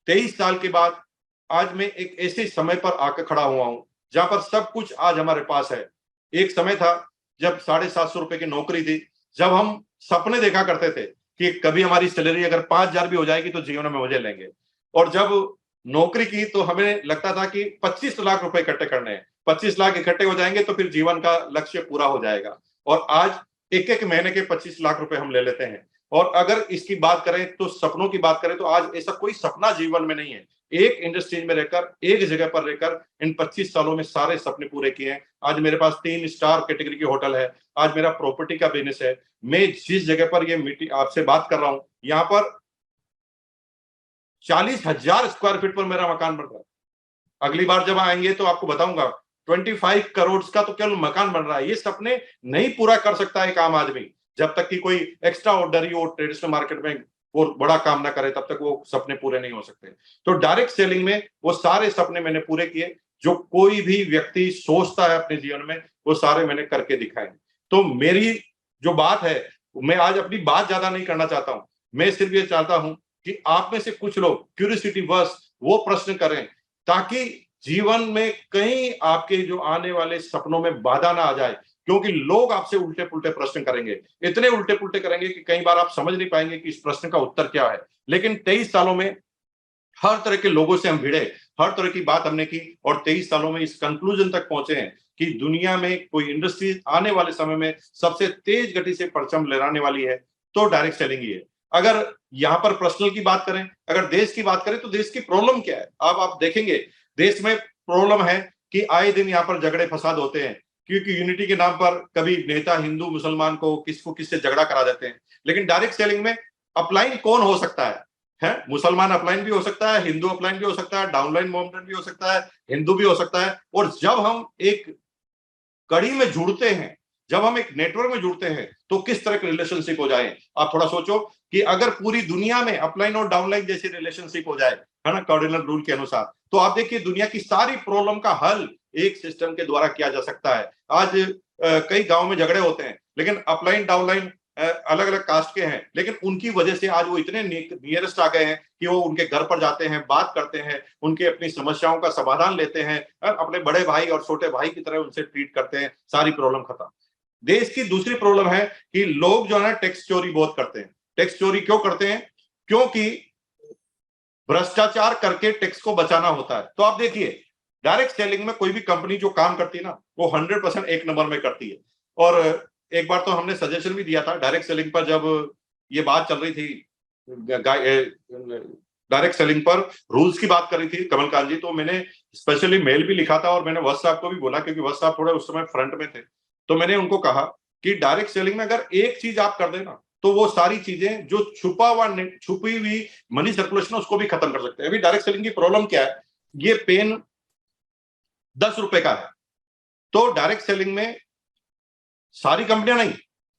23 साल के बाद आज मैं एक ऐसे समय पर आकर खड़ा हुआ हूं जहां पर सब कुछ आज हमारे पास है। एक समय था जब 750 रुपए की नौकरी थी, जब हम सपने देखा करते थे कि कभी हमारी सैलरी अगर 5,000 भी हो जाएगी तो जीवन में मजे लेंगे। और जब नौकरी की तो हमें लगता था कि 25 लाख रुपए इकट्ठे करने हैं, 25 लाख इकट्ठे हो जाएंगे तो फिर जीवन का लक्ष्य पूरा हो जाएगा। और आज एक एक महीने के 25 लाख रुपए हम ले लेते हैं। और अगर इसकी बात करें तो सपनों की बात करें तो आज ऐसा कोई सपना जीवन में नहीं है। एक इंडस्ट्री में रहकर, एक जगह पर रहकर इन 25 सालों में सारे सपने पूरे किए हैं। आज मेरे पास 3 स्टार कैटेगरी की होटल है, आज मेरा प्रॉपर्टी का बिजनेस है। मैं जिस जगह पर ये मीटिंग आपसे बात कर रहा हूं, यहाँ पर 40,000 स्क्वायर फीट पर मेरा मकान बन रहा है। अगली बार जब आएंगे तो आपको बताऊंगा 25 करोड़ का तो केवल मकान बन रहा है। ये सपने नहीं पूरा कर सकता एक आम आदमी, जब तक कि कोई एक्स्ट्रा ऑर्डनरी और ट्रेडिशनल मार्केट में वो बड़ा काम ना करे, तब तक वो सपने पूरे नहीं हो सकते। तो डायरेक्ट सेलिंग में वो सारे सपने मैंने पूरे किए, जो कोई भी व्यक्ति सोचता है अपने जीवन में, वो सारे मैंने करके दिखाए। तो मेरी जो बात है, मैं आज अपनी बात ज्यादा नहीं करना चाहता हूं। मैं सिर्फ ये चाहता हूं कि आप में से कुछ लोग क्यूरियोसिटी बस वो प्रश्न करें, ताकि जीवन में कहीं आपके जो आने वाले सपनों में बाधा ना आ जाए। क्योंकि लोग आपसे उल्टे पुल्टे प्रश्न करेंगे, इतने उल्टे पुल्टे करेंगे कि कई बार आप समझ नहीं पाएंगे कि इस प्रश्न का उत्तर क्या है। लेकिन 23 सालों में हर तरह के लोगों से हम भिड़े, हर तरह की बात हमने की और 23 सालों में इस कंक्लूजन तक पहुंचे हैं कि दुनिया में कोई इंडस्ट्री आने वाले समय में सबसे तेज गति से परचम लहराने वाली है तो डायरेक्ट सेलिंग ही है। अगर यहाँ पर पर्सनल की बात करें, अगर देश की बात करें, तो देश की प्रॉब्लम क्या है? अब आप देखेंगे देश में प्रॉब्लम है कि आए दिन यहाँ पर झगड़े फसाद होते हैं, क्योंकि यूनिटी के नाम पर कभी नेता हिंदू मुसलमान को किससे झगड़ा करा देते हैं। लेकिन डायरेक्ट सेलिंग में अपलाइन कौन हो सकता है? मुसलमान अपलाइन भी हो सकता है, हिंदू अपलाइन भी हो सकता है, डाउनलाइन मोहम्मदन भी हो सकता है, हिंदू भी हो सकता है। और जब हम एक कड़ी में जुड़ते हैं, जब हम एक नेटवर्क में जुड़ते हैं, तो किस तरह की रिलेशनशिप हो जाए। आप थोड़ा सोचो कि अगर पूरी दुनिया में अपलाइन और डाउनलाइन जैसी रिलेशनशिप हो जाए, है ना, कार्डिनल रूल के अनुसार, तो आप देखिए दुनिया की सारी प्रॉब्लम का हल एक सिस्टम के द्वारा किया जा सकता है। आज कई गांव में झगड़े होते हैं, लेकिन अपलाइन डाउनलाइन अलग अलग कास्ट के हैं, लेकिन उनकी वजह से आज वो इतने नियरेस्ट आ गए हैं कि वो उनके घर पर जाते हैं, बात करते हैं, उनके अपनी समस्याओं का समाधान लेते हैं, अपने बड़े भाई और छोटे भाई की तरह उनसे ट्रीट करते हैं, सारी प्रॉब्लम खत्म। देश की दूसरी प्रॉब्लम है कि लोग जो है ना टैक्स चोरी बहुत करते हैं। टैक्स चोरी क्यों करते हैं? क्योंकि भ्रष्टाचार करके टैक्स को बचाना होता है। तो आप देखिए डायरेक्ट सेलिंग में कोई भी कंपनी जो काम करती है ना, वो 100% एक नंबर में करती है। और एक बार तो हमने सजेशन भी दिया था डायरेक्ट सेलिंग पर, जब ये बात चल रही थी डायरेक्ट सेलिंग पर रूल्स की बात कर रही थी कमल कांत जी, तो मैंने स्पेशली मेल भी लिखा था और मैंने वत्स साहब को भी बोला, क्योंकि वत्स साहब थोड़े उस समय फ्रंट में थे। तो मैंने उनको कहा कि डायरेक्ट सेलिंग में अगर एक चीज आप कर देना, तो वो सारी चीजें जो छुपी हुई मनी सर्कुलेशन उसको भी खत्म कर सकते हैं। अभी डायरेक्ट सेलिंग की प्रॉब्लम क्या है? ये पेन 10 रुपए का है, तो डायरेक्ट सेलिंग में सारी कंपनियां नहीं,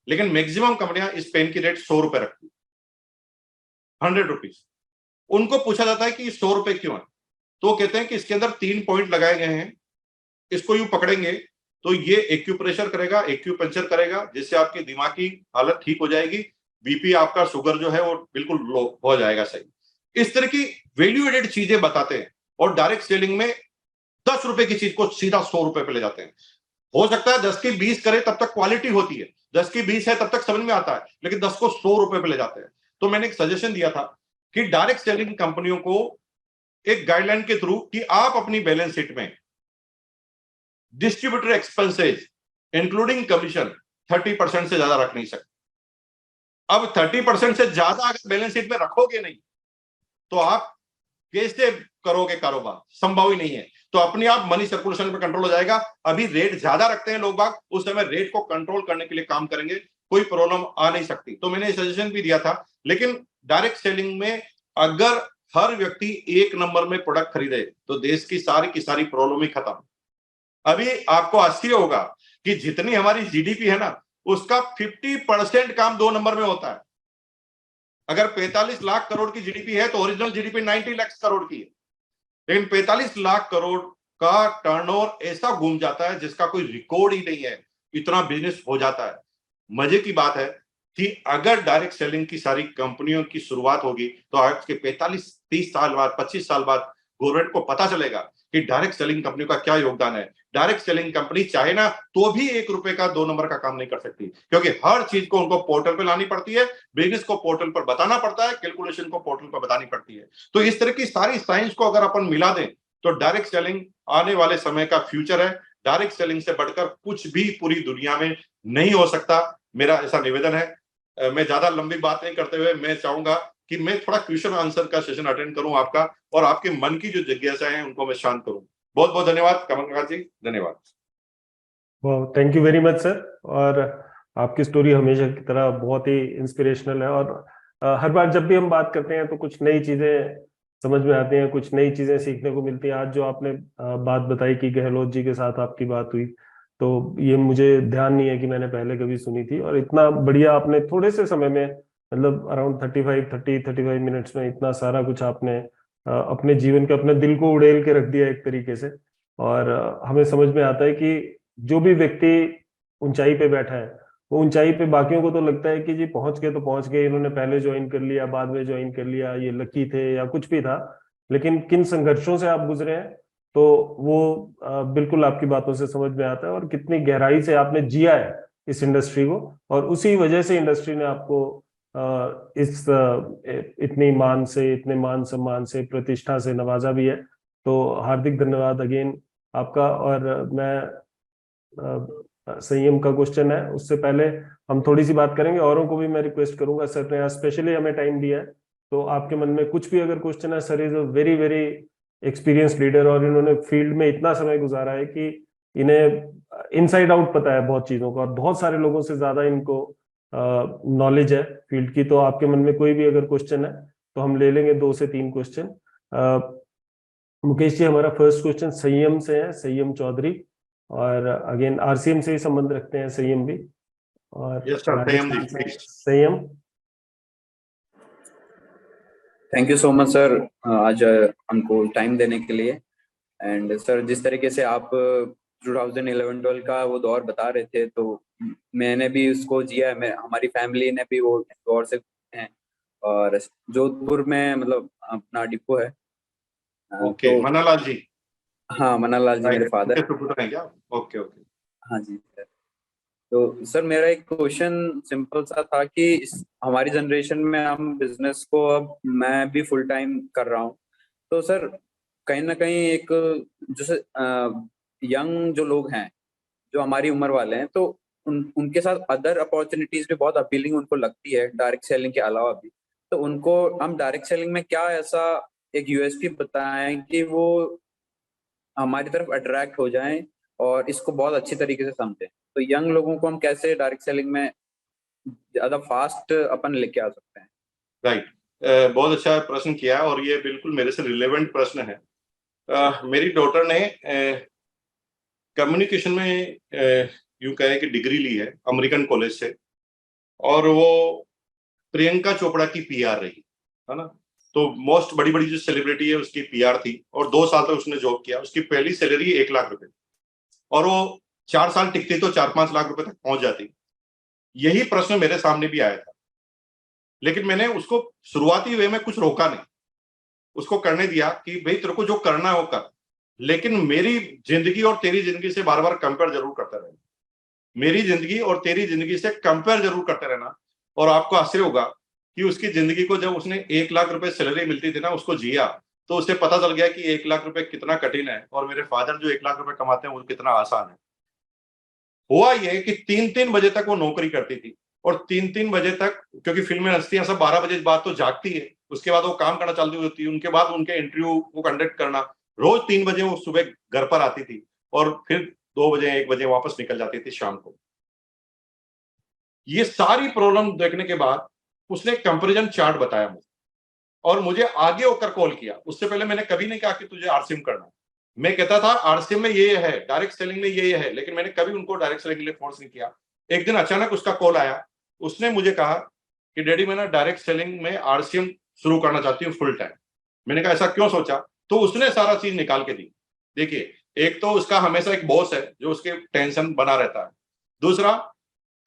लेकिन मैक्सिमम कंपनियां इस पेन की रेट 100 रुपए रखती है, 100 रुपीज। उनको पूछा जाता है कि 100 रुपए क्यों है? तो कहते हैं कि इसके अंदर 3 पॉइंट लगाए गए हैं, इसको यूं पकड़ेंगे तो ये एक्यूप्रेशर करेगा, एक्यूपंक्चर करेगा, जिससे आपकी दिमागी हालत ठीक हो जाएगी, बीपी आपका शुगर जो है वो बिल्कुल लो हो जाएगा सही। इस तरह की वैल्यू एडेड चीजें बताते हैं। और डायरेक्ट सेलिंग में 10 रुपए की चीज को सीधा 100 रुपए पे ले जाते हैं। हो सकता है 10 की 20 करे तब तक क्वालिटी होती है, 10 की 20 है तब तक समझ में आता है, लेकिन 10 को 100 रुपए पे ले जाते हैं। तो मैंने एक सजेशन दिया था कि डायरेक्ट सेलिंग कंपनियों को एक गाइडलाइन के थ्रू कि आप अपनी बैलेंस शीट में डिस्ट्रीब्यूटर एक्सपेंसेस इंक्लूडिंग कमीशन 30% से ज्यादा रख नहीं सकते। अब 30% से ज्यादा अगर बैलेंस शीट में रखोगे नहीं, तो आप कैसे करोगे कारोबार? संभव ही नहीं है। तो अपने आप मनी सर्कुलेशन पे कंट्रोल हो जाएगा। अभी रेट ज्यादा रखते हैं लोग बाग, उस समय रेट को कंट्रोल करने के लिए काम करेंगे, कोई प्रॉब्लम आ नहीं सकती। तो मैंने सजेशन भी दिया था। लेकिन डायरेक्ट सेलिंग में अगर हर व्यक्ति एक नंबर में प्रोडक्ट खरीदे, तो देश की सारी प्रॉब्लम ही खत्म। अभी आपको आश्चर्य होगा कि जितनी हमारी जीडीपी है ना, उसका 50% काम 2 नंबर में होता है। अगर 45 लाख करोड़ की जीडीपी है तो ओरिजिनल जीडीपी 90 लाख करोड़ की है, लेकिन 45 लाख करोड़ का टर्नओवर ऐसा घूम जाता है जिसका कोई रिकॉर्ड ही नहीं है, इतना बिजनेस हो जाता है। मजे की बात है कि अगर डायरेक्ट सेलिंग की सारी कंपनियों की शुरुआत होगी तो आज के 45-30 साल बाद, 25 साल बाद गवर्नमेंट को पता चलेगा कि डायरेक्ट सेलिंग कंपनी का क्या योगदान है। डायरेक्ट सेलिंग कंपनी चाहे ना तो भी 1 रुपए का 2 नंबर का काम नहीं कर सकती, क्योंकि हर चीज को उनको पोर्टल पे लानी पड़ती है, बिजनेस को पोर्टल पर बताना पड़ता है, कैलकुलेशन को पोर्टल पर बतानी पड़ती है। तो इस तरह की सारी साइंस को अगर अपन मिला दें तो डायरेक्ट सेलिंग आने वाले समय का फ्यूचर है। डायरेक्ट सेलिंग से बढ़कर कुछ भी पूरी दुनिया में नहीं हो सकता, मेरा ऐसा निवेदन है। मैं ज्यादा लंबी बात नहीं करते हुए मैं चाहूंगा कि मैं थोड़ा क्वेश्चन आंसर का सेशन अटेंड करूं आपका, और आपके मन की जो जिज्ञासा है उनको मैं शांत करूं। बहुत बहुत धन्यवाद कमलकांत जी, धन्यवाद। Thank you very much sir. और आपकी स्टोरी हमेशा की तरह बहुत ही इंस्पिरेशनल है, और हर बार जब भी हम बात करते हैं तो कुछ नई चीजें समझ में आती हैं, कुछ नई चीजें सीखने को मिलती हैं। आज जो आपने बात बताई कि गहलोत जी के साथ आपकी बात हुई, तो ये मुझे ध्यान नहीं है कि मैंने पहले कभी सुनी थी। और इतना बढ़िया आपने थोड़े से समय में, मतलब अराउंड 35 मिनट्स में इतना सारा कुछ आपने अपने जीवन के, अपने दिल को उड़ेल के रख दिया एक तरीके से। और हमें समझ में आता है कि जो भी व्यक्ति ऊंचाई पे बैठा है, वो ऊंचाई पे बाकियों को तो लगता है कि जी पहुंच गए तो पहुंच गए, इन्होंने पहले ज्वाइन कर लिया, बाद में ज्वाइन कर लिया, ये लकी थे या कुछ भी था। लेकिन किन संघर्षों से आप गुजरे हैं, तो वो बिल्कुल आपकी बातों से समझ में आता है, और कितनी गहराई से आपने जिया है इस इंडस्ट्री को, और उसी वजह से इंडस्ट्री ने आपको इतनी मान से, इतने मान सम्मान से, प्रतिष्ठा से नवाजा भी है। तो हार्दिक धन्यवाद अगेन आपका। और मैं संयम का क्वेश्चन है उससे पहले हम थोड़ी सी बात करेंगे, औरों को भी मैं रिक्वेस्ट करूंगा, सर ने स्पेशली हमें टाइम दिया है, तो आपके मन में कुछ भी अगर क्वेश्चन है, sir is a very very experience leader, और इन्होंने फील्ड में इतना समय गुजारा है कि इन्हें इनसाइड आउट पता है बहुत चीजों का, और बहुत सारे लोगों से ज्यादा इनको नॉलेज है फील्ड की। तो आपके मन में कोई भी अगर क्वेश्चन है तो हम ले लेंगे 2 से 3 क्वेश्चन। मुकेश जी, हमारा फर्स्ट क्वेश्चन संयम से है, संयम चौधरी, और अगेन आरसीएम से ही संबंध रखते हैं संयम भी, और यस सर, संयम जी राजस्थान से प्लीज। संयम। Thank you so much sir, आज हमको टाइम देने के लिए। एंड सर, जिस तरीके से आप 2011-12 का वो दौर बता रहे थे, तो मैंने भी उसको जिया है। मैं, हमारी फैमिली ने भी वो दौर से हैं, और जोधपुर में मतलब अपना डिपो है। ओके, तो मन्नालाल जी। हाँ, मन्नालाल जी मेरे फादर। उनके सुपुत्र हैं क्या? Okay okay. हाँ जी सर। तो सर, मेरा एक क्वेश्चन सिंपल सा था कि हमारी जनरेशन में हम बिजनेस को, अब मैं भी फुल टाइम कर रहा हूँ, तो सर कहीं ना कहीं एक, जैसे यंग जो लोग हैं, जो हमारी उम्र वाले हैं, तो उनके साथ अदर अपॉर्चुनिटीज भी बहुत अपीलिंग उनको लगती है डायरेक्ट सेलिंग के अलावा भी। तो उनको हम डायरेक्ट सेलिंग में क्या ऐसा एक यूएसपी बताएं कि वो हमारी तरफ अट्रैक्ट हो जाएं और इसको बहुत अच्छी तरीके से समझें। तो यंग लोगों को हम कैसे डायरेक्ट सेलिंग में ज्यादा फास्ट अपन लेके आ सकते हैं? राइट, बहुत अच्छा प्रश्न किया, और ये बिल्कुल मेरे से रिलेवेंट प्रश्न है। मेरी डॉटर ने कम्युनिकेशन में यूं कहे कि डिग्री ली है अमेरिकन कॉलेज से, और वो प्रियंका चोपड़ा की पीआर रही है ना। तो मोस्ट बड़ी बड़ी जो सेलिब्रिटी है उसकी पीआर थी, और 2 साल तक उसने जॉब किया। उसकी पहली सैलरी 1 लाख रुपए, और वो 4 साल टिकती तो 4-5 लाख रुपए तक पहुंच जाती। यही प्रश्न मेरे सामने भी आया था, लेकिन मैंने उसको शुरुआती वे में कुछ रोका नहीं, उसको करने दिया कि भाई तेरे को जो करना है वो कर, लेकिन मेरी जिंदगी और तेरी जिंदगी से बार बार कंपेयर जरूर करता रहना। मेरी जिंदगी और तेरी जिंदगी से कंपेयर जरूर करते रहना। और आपको आश्चर्य होगा कि उसकी जिंदगी को, जब उसने 1 लाख रुपए सैलरी मिलती थी ना, उसको जिया, तो उसे पता चल गया कि 1 लाख रुपए कितना कठिन है, और मेरे फादर जो 1 लाख रुपए कमाते हैं वो कितना आसान है। हुआ ये कि 3-3 बजे तक वो नौकरी करती थी, और 3-3 बजे तक, क्योंकि फिल्म में हंसती हैं सब 12 बजे बाद तो जागती है, उसके बाद वो काम करना चालू होती है, उनके बाद उनके इंटरव्यू को कंडक्ट करना। रोज 3 बजे वो सुबह घर पर आती थी, और फिर 2 बजे 1 बजे वापस निकल जाती थी शाम को। ये सारी प्रॉब्लम देखने के बाद उसने कंपैरिजन चार्ट बताया मुझे, और मुझे आगे होकर कॉल किया। उससे पहले मैंने कभी नहीं कहा कि तुझे आरसीएम करना है। मैं कहता था आरसीएम में ये है, डायरेक्ट सेलिंग में ये है, लेकिन मैंने कभी उनको डायरेक्ट सेलिंग के लिए फोर्स नहीं किया। एक दिन अचानक उसका कॉल आया, उसने मुझे कहा कि डैडी मैं ना डायरेक्ट सेलिंग में आरसीएम शुरू करना चाहती हूँ फुल टाइम। मैंने कहा ऐसा क्यों सोचा? तो उसने सारा चीज निकाल के दी। देखिए, एक तो उसका हमेशा एक बॉस है जो उसके टेंशन बना रहता है। दूसरा,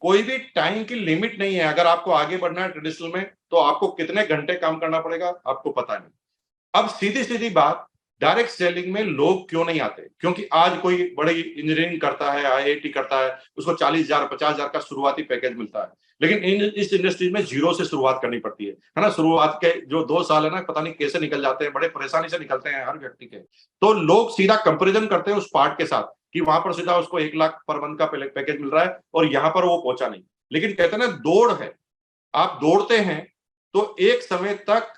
कोई भी टाइम की लिमिट नहीं है। अगर आपको आगे बढ़ना है ट्रेडिशनल में तो आपको कितने घंटे काम करना पड़ेगा आपको पता नहीं। अब सीधी सीधी बात, डायरेक्ट सेलिंग में लोग क्यों नहीं आते? क्योंकि आज कोई बड़ी इंजीनियरिंग करता है, आईआईटी करता है, उसको 40,000 50,000 का शुरुआती पैकेज मिलता है, लेकिन इस इंडस्ट्री में जीरो से शुरुआत करनी पड़ती है ना। शुरुआत के जो 2 साल है ना, पता नहीं कैसे निकल जाते हैं, बड़े परेशानी से निकलते हैं हर व्यक्ति के। तो लोग सीधा कंपेरिजन करते हैं उस पार्ट के साथ कि वहां पर सीधा उसको 1 लाख पर मंथ का पैकेज मिल रहा है और यहाँ पर वो पहुंचा नहीं। लेकिन कहते हैं ना, दौड़ है, आप दौड़ते हैं तो एक समय तक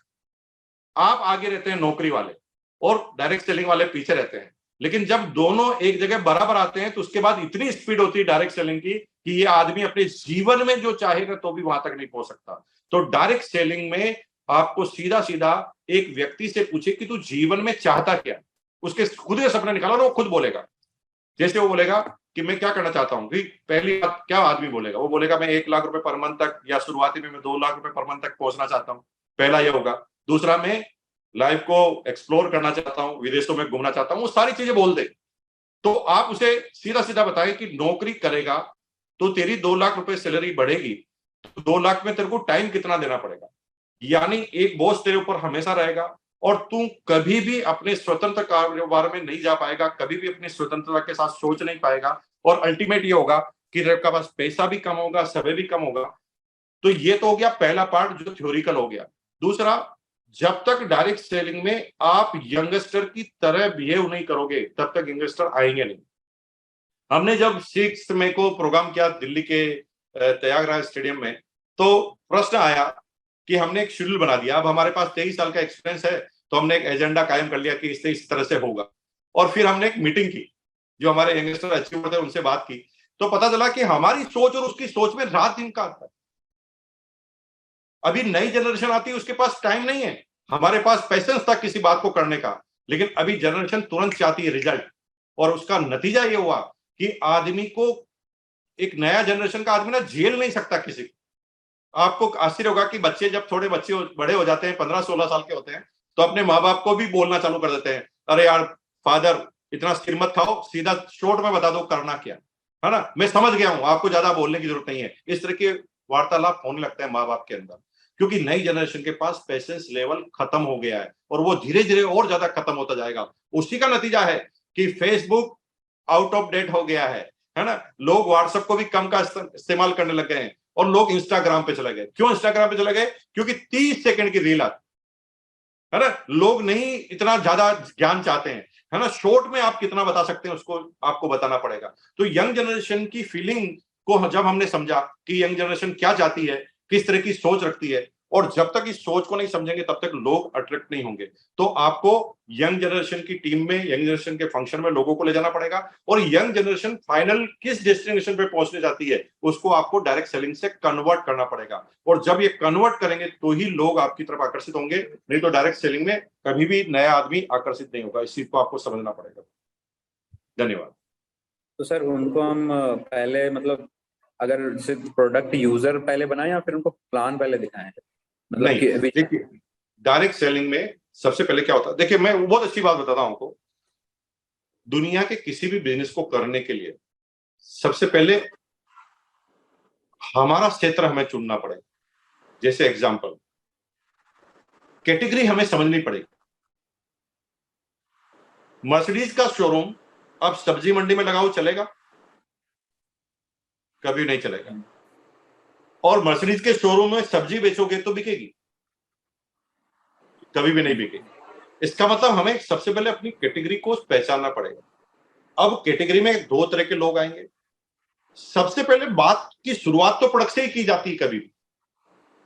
आप आगे रहते हैं नौकरी वाले और डायरेक्ट सेलिंग वाले पीछे रहते हैं। लेकिन जब दोनों एक जगह बराबर आते हैं तो उसके बाद इतनी स्पीड होती है डायरेक्ट सेलिंग की कि ये आदमी अपने जीवन में जो चाहेगा तो भी वहां तक नहीं पहुंच सकता। तो डायरेक्ट सेलिंग में आपको सीधा सीधा एक व्यक्ति से पूछे कि तू जीवन में चाहता क्या, उसके खुद के सपने निकालो और वो खुद बोलेगा। जैसे वो बोलेगा कि मैं क्या करना चाहता हूँ, कि पहली बात क्या आदमी बोलेगा, वो बोलेगा मैं 1 लाख रुपए पर मंथ तक, या शुरुआती में मैं 2 लाख रुपए पर मंथ तक पहुंचना चाहता हूँ। पहला ये होगा। दूसरा, मैं लाइफ को एक्सप्लोर करना चाहता हूँ, विदेशों में घूमना चाहता हूँ। वो सारी चीजें बोल दे तो आप उसे सीधा सीधा बताएं कि नौकरी करेगा तो तेरी 2 लाख रुपए सैलरी बढ़ेगी, तो 2 लाख में तेरे को टाइम कितना देना पड़ेगा। यानी एक बॉस तेरे ऊपर हमेशा रहेगा और तू कभी भी अपने स्वतंत्र कारोबार में नहीं जा पाएगा, कभी भी अपनी स्वतंत्रता के साथ सोच नहीं पाएगा। और अल्टीमेट ये होगा कि तेरे पास पैसा भी कम होगा, समय भी कम होगा। तो ये तो हो गया पहला पार्ट जो थ्योरिकल हो गया। दूसरा, जब तक डायरेक्ट सेलिंग में आप यंगस्टर की तरह बिहेव नहीं करोगे तब तक यंगस्टर आएंगे नहीं। हमने जब 6 मई को प्रोग्राम किया दिल्ली के त्यागराज स्टेडियम में, तो प्रश्न आया कि हमने एक शेड्यूल बना दिया। अब हमारे पास 23 साल का एक्सपीरियंस है तो हमने एक एजेंडा कायम कर लिया कि इससे इस तरह से होगा। और फिर हमने एक मीटिंग की, जो हमारे यंगस्टर अचीवर थे उनसे बात की, तो पता चला कि हमारी सोच और उसकी सोच में रात दिन का अंतर। अभी नई जनरेशन आती है, उसके पास टाइम नहीं है, हमारे पास पेशेंस था किसी बात को करने का। लेकिन अभी जनरेशन तुरंत चाहती है रिजल्ट, और उसका नतीजा ये हुआ कि आदमी को, एक नया जनरेशन का आदमी ना झेल नहीं सकता किसी को। आपको आश्चर्य होगा कि बच्चे जब थोड़े बच्चे बड़े हो जाते हैं, 15-16 साल के होते हैं, तो अपने माँ बाप को भी बोलना चालू कर देते हैं, अरे यार फादर इतना सिर मत खाओ, सीधा शॉर्ट में बता दो करना क्या है ना, मैं समझ गया हूं, आपको ज्यादा बोलने की जरूरत नहीं है। इस तरह के वार्तालाप होने लगते हैं माँ बाप के अंदर, क्योंकि नई जनरेशन के पास पेशेंस लेवल खत्म हो गया है और वो धीरे धीरे और ज्यादा खत्म होता जाएगा। उसी का नतीजा है कि फेसबुक आउट ऑफ डेट हो गया है ना। लोग व्हाट्सएप को भी कम का इस्तेमाल करने लग गए हैं और लोग इंस्टाग्राम पे चले गए। क्यों इंस्टाग्राम पे चले गए? क्योंकि 30 सेकंड की रील आती है ना। लोग नहीं इतना ज्यादा ज्ञान चाहते हैं, है ना। शॉर्ट में आप कितना बता सकते हैं उसको आपको बताना पड़ेगा। तो यंग जनरेशन की फीलिंग को जब हमने समझा कि यंग जनरेशन क्या चाहती है, किस तरह की सोच रखती है, और जब तक इस सोच को नहीं समझेंगे तब तक लोग अट्रैक्ट नहीं होंगे। तो आपको यंग जनरेशन की टीम में, यंग जनरेशन के फंक्शन में लोगों को ले जाना पड़ेगा, और यंग जनरेशन फाइनल किस डेस्टिनेशन पे पहुंचने जाती है उसको आपको डायरेक्ट सेलिंग से कन्वर्ट करना पड़ेगा। और जब ये कन्वर्ट करेंगे तो ही लोग आपकी तरफ आकर्षित होंगे, नहीं तो डायरेक्ट सेलिंग में कभी भी नया आदमी आकर्षित नहीं होगा। इस चीज को आपको समझना पड़ेगा। धन्यवाद। तो सर उनको हम पहले मतलब अगर सिर्फ प्रोडक्ट यूजर पहले बनाए या फिर उनको प्लान पहले दिखाएं? मतलब नहीं, देखिए डायरेक्ट सेलिंग में सबसे पहले क्या होता है, देखिए मैं बहुत अच्छी बात बताता हूं आपको। दुनिया के किसी भी बिजनेस को करने के लिए सबसे पहले हमारा क्षेत्र हमें चुनना पड़ेगा। जैसे एग्जांपल, कैटेगरी हमें समझनी पड़ेगी। मर्सिडीज का शोरूम अब सब्जी मंडी में लगाओ चलेगा? कभी नहीं चलेगा। और मर्सिडीज के शोरूम में सब्जी बेचोगे तो बिकेगी? कभी भी नहीं बिकेगी। इसका मतलब हमें सबसे पहले अपनी कैटेगरी को पहचानना पड़ेगा। अब कैटेगरी में 2 तरह के लोग आएंगे। सबसे पहले बात की शुरुआत तो प्रोडक्ट से ही की जाती है। कभी भी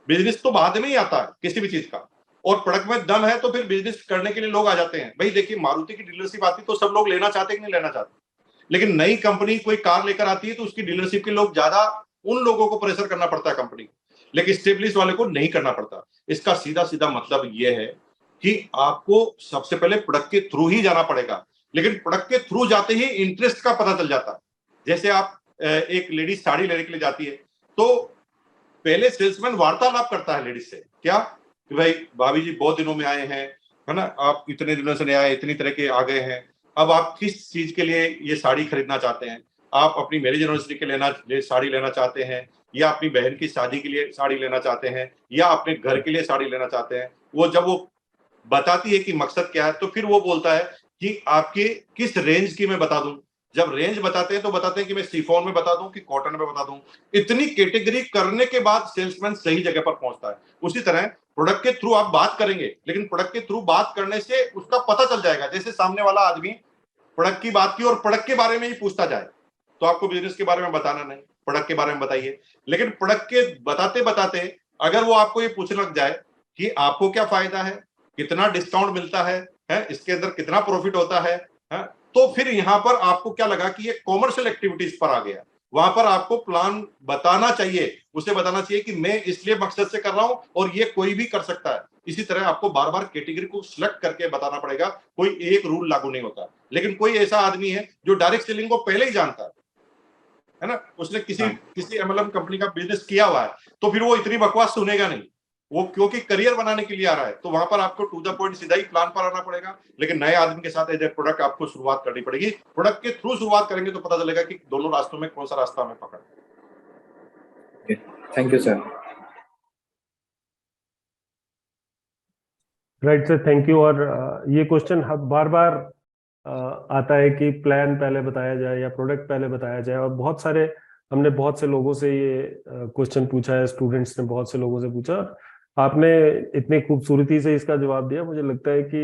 बिजनेस तो बाद में ही आता है किसी भी चीज का, और प्रोडक्ट में दम है तो फिर बिजनेस करने के लिए लोग आ जाते हैं। भाई देखिए, मारुति की डीलरशिप आती तो सब लोग लेना चाहते कि नहीं लेना चाहते, लेकिन नई कंपनी कोई कार लेकर आती है तो उसकी डीलरशिप के लोग ज्यादा, उन लोगों को प्रेशर करना पड़ता है कंपनी को, लेकिन स्टेब्लिश वाले को नहीं करना पड़ता। इसका सीधा सीधा मतलब यह है कि आपको सबसे पहले प्रोडक्ट के थ्रू ही जाना पड़ेगा। लेकिन प्रोडक्ट के थ्रू जाते ही इंटरेस्ट का पता चल जाता है। जैसे आप एक लेडी साड़ी लेने के लिए जाती है तो पहले सेल्समैन वार्तालाप करता है लेडीज से, क्या कि भाई भाभी जी बहुत दिनों में आए हैं, है ना, आप इतने दिनों से नहीं आए, इतनी तरह के आ गए हैं, अब आप किस चीज के लिए ये साड़ी खरीदना चाहते हैं, आप अपनी मैरिज एनिवर्सरी के लिए साड़ी लेना चाहते हैं, या अपनी बहन की शादी के लिए साड़ी लेना चाहते हैं, या अपने घर के लिए साड़ी लेना चाहते हैं। वो जब वो बताती है कि मकसद क्या है, तो फिर वो बोलता है कि आपके किस रेंज की मैं बता दूं। जब रेंज बताते हैं तो बताते हैं कि मैं शिफॉन में बता दूं कि कॉटन में बता दूं। इतनी कैटेगरी करने के बाद सेल्समैन सही जगह पर पहुंचता है। उसी तरह प्रोडक्ट के थ्रू आप बात करेंगे, लेकिन प्रोडक्ट के थ्रू बात करने से उसका पता चल जाएगा। जैसे सामने वाला आदमी प्रोडक्ट की बात की और प्रोडक्ट के बारे में ही पूछता जाए, तो आपको बिजनेस के बारे में बताना नहीं, प्रोडक्ट के बारे में बताइए। लेकिन प्रोडक्ट के बताते बताते अगर वो आपको ये पूछने लग जाए कि आपको क्या फायदा है, कितना डिस्काउंट मिलता है, इसके अंदर कितना प्रॉफिट होता है, तो फिर यहां पर आपको क्या लगा कि ये कॉमर्शियल एक्टिविटीज पर आ गया। वहां पर आपको प्लान बताना चाहिए, उसे बताना चाहिए कि मैं इसलिए मकसद से कर रहा हूं और ये कोई भी कर सकता है। इसी तरह आपको बार बार कैटेगरी को सिलेक्ट करके बताना पड़ेगा, कोई एक रूल लागू नहीं होता। लेकिन कोई ऐसा आदमी है जो डायरेक्ट सेलिंग को पहले ही जानता है ना, उसने किसी किसी एमएलएम कंपनी का बिजनेस किया हुआ है, तो फिर वो इतनी बकवास सुनेगा नहीं। वो क्योंकि करियर बनाने के लिए आ रहा है, तो वहां पर आपको टू द पॉइंट सीधा ही प्लान पर आना पड़ेगा। लेकिन नए आदमी के साथ एज ए प्रोडक्ट आपको शुरुआत करनी पड़ेगी। प्रोडक्ट के थ्रू शुरुआत करेंगे तो पता चलेगा कि दोनों रास्तों में कौन सा रास्ता हमें पकड़। Thank you sir. Right sir, thank you. और ये क्वेश्चन बार बार आता है कि प्लान पहले बताया जाए या प्रोडक्ट पहले बताया जाए, और हमने बहुत से लोगों से ये क्वेश्चन पूछा है, स्टूडेंट्स ने बहुत से लोगों से पूछा। आपने इतनी खूबसूरती से इसका जवाब दिया, मुझे लगता है कि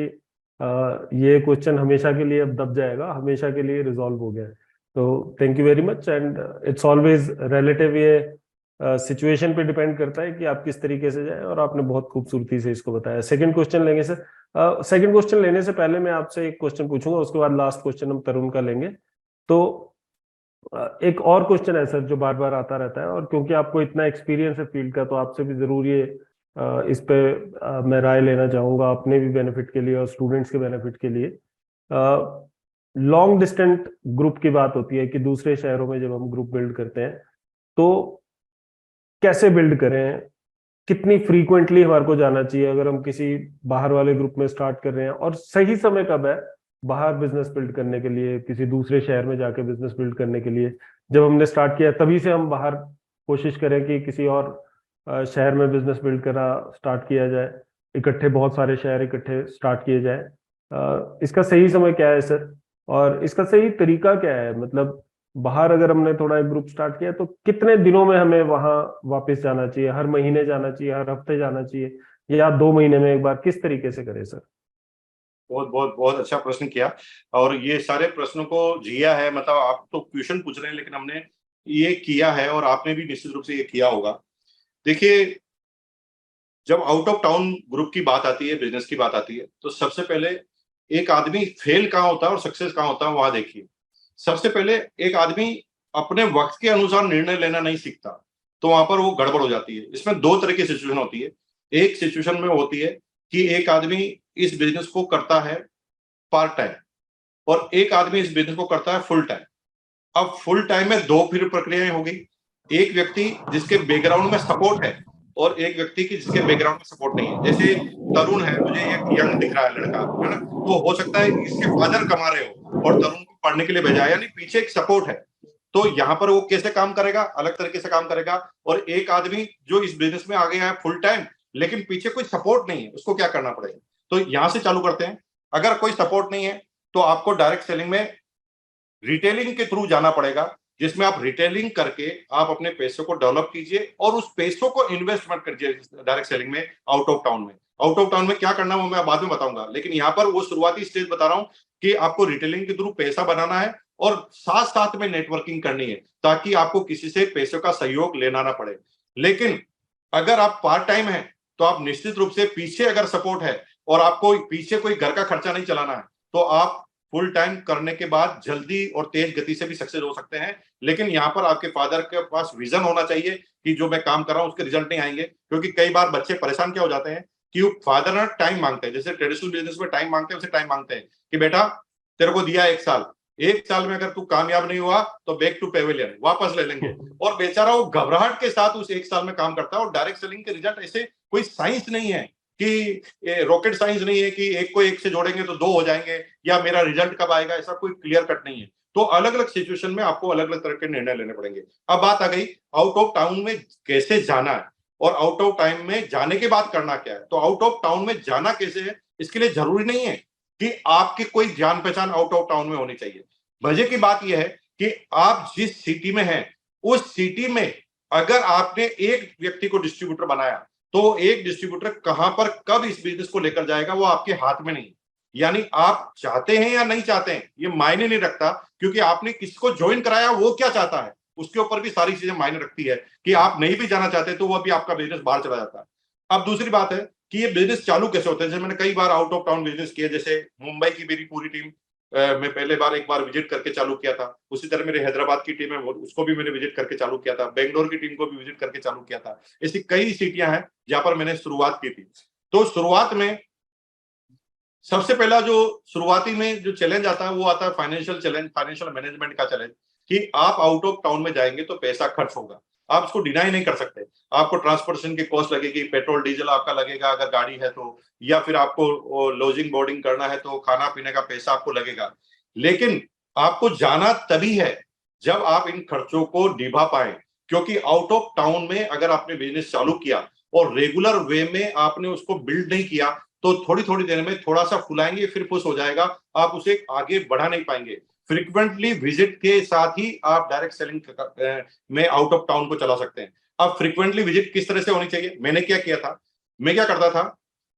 ये क्वेश्चन हमेशा के लिए अब दब जाएगा, हमेशा के लिए रिजॉल्व हो गया है। तो thank you very much. And it's always relative, ये सिचुएशन पे डिपेंड करता है कि आप किस तरीके से जाए, और आपने बहुत खूबसूरती से इसको बताया। सेकंड क्वेश्चन लेंगे सर। सेकंड क्वेश्चन लेने से पहले मैं आपसे एक क्वेश्चन पूछूंगा, उसके बाद लास्ट क्वेश्चन हम तरुण का लेंगे। तो एक और क्वेश्चन है सर जो बार बार आता रहता है, और क्योंकि आपको इतना एक्सपीरियंस है फील्ड का, तो आपसे भी जरूर ये इस पे मैं राय लेना चाहूंगा, अपने भी बेनिफिट के लिए और स्टूडेंट्स के बेनिफिट के लिए। लॉन्ग डिस्टेंट ग्रुप की बात होती है कि दूसरे शहरों में जब हम ग्रुप बिल्ड करते हैं, तो कैसे बिल्ड करें, कितनी फ्रीक्वेंटली हमारे को जाना चाहिए अगर हम किसी बाहर वाले ग्रुप में स्टार्ट कर रहे हैं, और सही समय कब है बाहर बिजनेस बिल्ड करने के लिए, किसी दूसरे शहर में जाके बिजनेस बिल्ड करने के लिए। जब हमने स्टार्ट किया तभी से हम बाहर कोशिश करें कि किसी और शहर में बिजनेस बिल्ड करना स्टार्ट किया जाए, इकट्ठे बहुत सारे शहर इकट्ठे स्टार्ट किए जाए। इसका सही समय क्या है सर, और इसका सही तरीका क्या है? मतलब बाहर अगर हमने थोड़ा एक ग्रुप स्टार्ट किया तो कितने दिनों में हमें वहां वापस जाना चाहिए? हर महीने जाना चाहिए, हर हफ्ते जाना चाहिए, या 2 महीने में एक बार? किस तरीके से करें सर? बहुत बहुत बहुत अच्छा प्रश्न किया, और ये सारे प्रश्नों को जिया है। मतलब आप तो क्वेश्चन पूछ रहे हैं, लेकिन हमने ये किया है और आपने भी निश्चित रूप से ये किया होगा। देखिए, जब आउट ऑफ टाउन ग्रुप की बात आती है, बिजनेस की बात आती है, तो सबसे पहले एक आदमी फेल कहाँ होता है और सक्सेस कहाँ होता है वहां देखिए। सबसे पहले एक आदमी अपने वक्त के अनुसार निर्णय लेना नहीं सीखता, तो वहां पर वो गड़बड़ हो जाती है। इसमें दो तरह की सिचुएशन होती है। एक सिचुएशन में होती है कि एक आदमी इस बिजनेस को करता है पार्ट टाइम, और एक आदमी इस बिजनेस को करता है फुल टाइम। अब फुल टाइम में दो फिर प्रक्रियाएं होगी। एक व्यक्ति जिसके बैकग्राउंड में सपोर्ट है, और एक व्यक्ति की जिसके बैकग्राउंड में सपोर्ट नहीं है। जैसे तरुण है, मुझे एक यंग दिख रहा है लड़का, है ना, तो हो सकता है कि इसके फादर कमा रहे हो और तरुण को पढ़ने के लिए भेजा है, यानी पीछे एक सपोर्ट है। तो यहाँ पर वो कैसे काम करेगा? अलग तरीके से काम करेगा। और एक आदमी जो इस बिजनेस में आ गया है फुल टाइम, लेकिन पीछे कोई सपोर्ट नहीं है, उसको क्या करना पड़ेगा? तो यहां से चालू करते हैं। अगर कोई सपोर्ट नहीं है तो आपको डायरेक्ट सेलिंग में रिटेलिंग के थ्रू जाना पड़ेगा, जिसमें आप रिटेलिंग करके आप अपने पैसों को डेवलप कीजिए और उस पैसों को इन्वेस्टमेंट करिए डायरेक्ट सेलिंग में आउट ऑफ टाउन में। आउट ऑफ टाउन में क्या करना है वो मैं बाद में बताऊंगा, लेकिन यहाँ पर वो शुरुआती स्टेज बता रहा हूं कि आपको रिटेलिंग के थ्रू पैसा बनाना है और साथ साथ में नेटवर्किंग करनी है, ताकि आपको किसी से पैसों का सहयोग लेना ना पड़े। लेकिन अगर आप पार्ट टाइम है तो आप निश्चित रूप से पीछे अगर सपोर्ट है और आपको पीछे कोई घर का खर्चा नहीं चलाना है, तो आप फुल टाइम करने के बाद जल्दी और तेज गति से भी सक्सेस हो सकते हैं। लेकिन यहाँ पर आपके फादर के पास विजन होना चाहिए कि जो मैं काम कर रहा हूँ उसके रिजल्ट नहीं आएंगे। क्योंकि कई बार बच्चे परेशान क्या हो जाते हैं कि फादर ना टाइम मांगते हैं, जैसे ट्रेडिशनल बिजनेस में टाइम मांगते हैं, उसे टाइम मांगते हैं कि बेटा तेरे को दिया 1 साल, 1 साल में अगर तू कामयाब नहीं हुआ तो बैक टू पेविलियन, वापस ले लेंगे। और बेचारा वो घबराहट के साथ उस 1 साल में काम करता है। और डायरेक्ट सेलिंग के रिजल्ट ऐसे कोई साइंस नहीं है कि रॉकेट साइंस नहीं है कि एक को एक से जोड़ेंगे तो 2 हो जाएंगे, या मेरा रिजल्ट कब आएगा, ऐसा कोई क्लियर कट नहीं है। तो अलग अलग सिचुएशन में आपको अलग अलग तरह के निर्णय लेने पड़ेंगे। अब बात आ गई आउट ऑफ टाउन में कैसे जाना है और आउट ऑफ टाउन में जाने के बाद करना क्या है। तो आउट ऑफ टाउन में जाना कैसे है, इसके लिए जरूरी नहीं है कि आपकी कोई जान पहचान आउट ऑफ टाउन में होनी चाहिए। मजे की बात यह है कि आप जिस सिटी में हैं उस सिटी में अगर आपने एक व्यक्ति को डिस्ट्रीब्यूटर बनाया तो एक डिस्ट्रीब्यूटर कहां पर कब इस बिजनेस को लेकर जाएगा वो आपके हाथ में नहीं। यानी आप चाहते हैं या नहीं चाहते हैं ये मायने नहीं रखता, क्योंकि आपने किसको ज्वाइन कराया वो क्या चाहता है उसके ऊपर भी सारी चीजें मायने रखती है। कि आप नहीं भी जाना चाहते तो वो भी आपका बिजनेस बाहर चला जाता है। अब दूसरी बात है कि ये बिजनेस चालू कैसे होते हैं। जैसे मैंने कई बार आउट ऑफ टाउन बिजनेस किया, जैसे मुंबई की मेरी पूरी टीम मैं पहले बार एक बार विजिट करके चालू किया था। उसी तरह मेरे हैदराबाद की टीम है उसको भी मैंने विजिट करके चालू किया था। बेंगलोर की टीम को भी विजिट करके चालू किया था। ऐसी कई सिटियां हैं जहां पर मैंने शुरुआत की थी। तो शुरुआत में सबसे पहला जो शुरुआती में जो चैलेंज आता है वो आता है फाइनेंशियल चैलेंज, फाइनेंशियल मैनेजमेंट का चैलेंज। कि आप आउट ऑफ टाउन में जाएंगे तो पैसा खर्च होगा, आप इसको डिनाई नहीं कर सकते। आपको ट्रांसपोर्टेशन की कॉस्ट लगेगी, पेट्रोल डीजल आपका लगेगा अगर गाड़ी है तो, या फिर आपको लॉजिंग बोर्डिंग करना है तो खाना पीने का पैसा आपको लगेगा। लेकिन आपको जाना तभी है जब आप इन खर्चों को निभा पाए। क्योंकि आउट ऑफ टाउन में अगर आपने बिजनेस चालू किया और रेगुलर वे में आपने उसको बिल्ड नहीं किया तो थोड़ी थोड़ी देर में थोड़ा सा फुलाएंगे फिर फुस हो जाएगा, आप उसे आगे बढ़ा नहीं पाएंगे। फ्रीक्वेंटली विजिट के साथ ही आप डायरेक्ट सेलिंग में आउट ऑफ टाउन को चला सकते हैं। अब फ्रीक्वेंटली विजिट किस तरह से होनी चाहिए, मैंने क्या किया था, मैं क्या करता था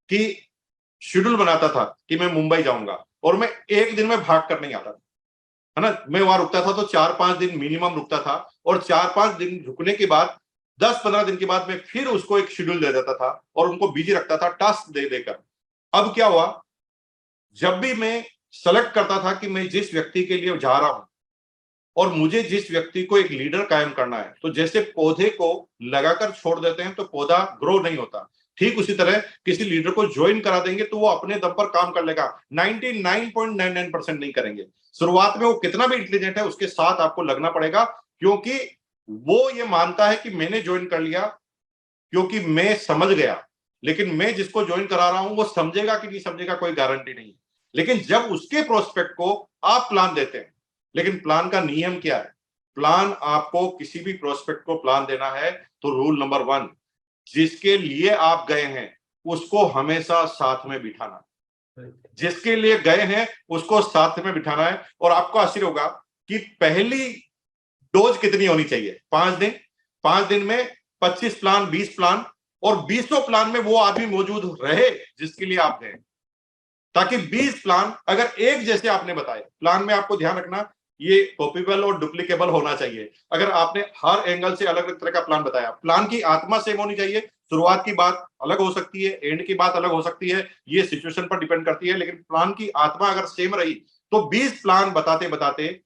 कि शेड्यूल बनाता था कि मैं मुंबई जाऊंगा और मैं एक दिन में भाग कर नहीं आता था, है ना। मैं वहां रुकता था तो 4-5 दिन मिनिमम रुकता था और 4-5 दिन रुकने के बाद 10-15 दिन के बाद मैं फिर उसको एक शेड्यूल दे देता था और उनको बिजी रखता था टास्क दे देकर। अब क्या हुआ, जब भी मैं सेलेक्ट करता था कि मैं जिस व्यक्ति के लिए जा रहा हूं और मुझे जिस व्यक्ति को एक लीडर कायम करना है, तो जैसे पौधे को लगाकर छोड़ देते हैं तो पौधा ग्रो नहीं होता, ठीक उसी तरह किसी लीडर को ज्वाइन करा देंगे तो वो अपने दम पर काम कर लेगा। 99.99% नहीं करेंगे। शुरुआत में वो कितना भी इंटेलिजेंट है उसके साथ आपको लगना पड़ेगा, क्योंकि वो ये मानता है कि मैंने ज्वाइन कर लिया क्योंकि मैं समझ गया। लेकिन मैं जिसको ज्वाइन करा रहा हूं वो समझेगा कि नहीं समझेगा कोई गारंटी नहीं। लेकिन जब उसके प्रोस्पेक्ट को आप प्लान देते हैं, लेकिन प्लान का नियम क्या है, प्लान आपको किसी भी प्रोस्पेक्ट को प्लान देना है तो रूल नंबर 1, जिसके लिए आप गए हैं उसको हमेशा साथ में बिठाना। जिसके लिए गए हैं उसको साथ में बिठाना है। और आपको आश्चर्य होगा कि पहली डोज कितनी होनी चाहिए, 5 दिन। 5 दिन में 25 प्लान, 20 प्लान, और 20 प्लान में वो आदमी मौजूद रहे जिसके लिए आप गए, ताकि 20 प्लान अगर एक जैसे आपने बताए। प्लान में आपको ध्यान रखना ये कॉपीबल और डुप्लीकेबल होना चाहिए। अगर आपने हर एंगल से अलग अलग तरह का प्लान बताया, प्लान की आत्मा सेम होनी चाहिए। शुरुआत की बात अलग हो सकती है, एंड की बात अलग हो सकती है, ये सिचुएशन पर डिपेंड करती है, लेकिन प्लान की आत्मा अगर सेम रही तो 20 प्लान बताते बताते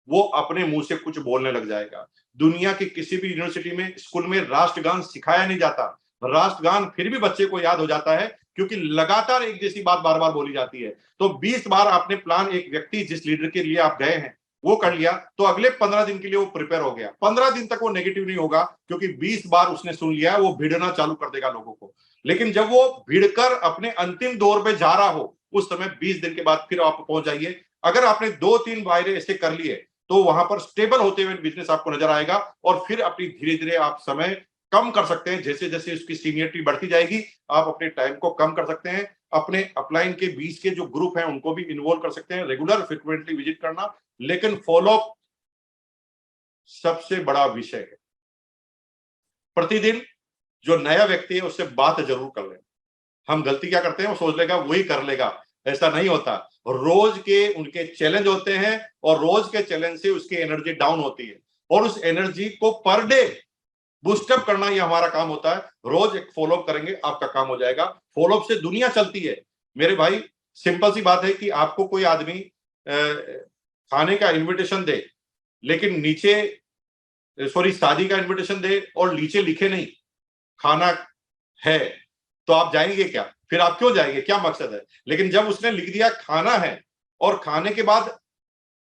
वो अपने मुंह से कुछ बोलने लग जाएगा। दुनिया की किसी भी यूनिवर्सिटी में, स्कूल में राष्ट्रगान सिखाया नहीं जाता, राष्ट्रगान फिर भी बच्चे को याद हो जाता है क्योंकि लगातार एक जैसी बात बार बार बोली जाती है। तो 20 बार आपने प्लान, एक व्यक्ति जिस लीडर के लिए आप गए हैं वो कर लिया तो अगले 15 दिन के लिए वो प्रिपेयर हो गया। 15 दिन तक वो नेगेटिव नहीं होगा क्योंकि 20 बार उसने सुन लिया है, वो भिड़ना चालू कर देगा लोगों को। लेकिन जब वो भिड़कर अपने अंतिम दौर पे जा रहा हो उस समय 20 दिन के बाद फिर आप पहुंच जाइए। अगर आपने 2-3 वायदे ऐसे कर लिए तो वहां पर स्टेबल होते हुए बिजनेस आपको नजर आएगा और फिर अपनी धीरे धीरे आप समय कम कर सकते हैं। जैसे जैसे उसकी सीनियरिटी बढ़ती जाएगी आप अपने टाइम को कम कर सकते हैं। अपने अपलाइन के बीच के जो ग्रुप हैं उनको भी इन्वॉल्व कर सकते हैं। रेगुलर फ्रिक्वेंटली विजिट करना, लेकिन फॉलोअप सबसे बड़ा विषय है। प्रतिदिन जो नया व्यक्ति है उससे बात जरूर कर लें। हम गलती क्या करते हैं, वो सोच लेगा वही कर लेगा, ऐसा नहीं होता। रोज के उनके चैलेंज होते हैं और रोज के चैलेंज से उसकी एनर्जी डाउन होती है और उस एनर्जी को पर डे बूस्टअप करना ये हमारा काम होता है। रोज एक फॉलोअप करेंगे आपका काम हो जाएगा। फॉलोअप से दुनिया चलती है मेरे भाई। सिंपल सी बात है कि आपको कोई आदमी खाने का इनविटेशन दे लेकिन नीचे शादी का इनविटेशन दे और नीचे लिखे नहीं खाना है, तो आप जाएंगे क्या? फिर आप क्यों जाएंगे, क्या मकसद है? लेकिन जब उसने लिख दिया खाना है और खाने के बाद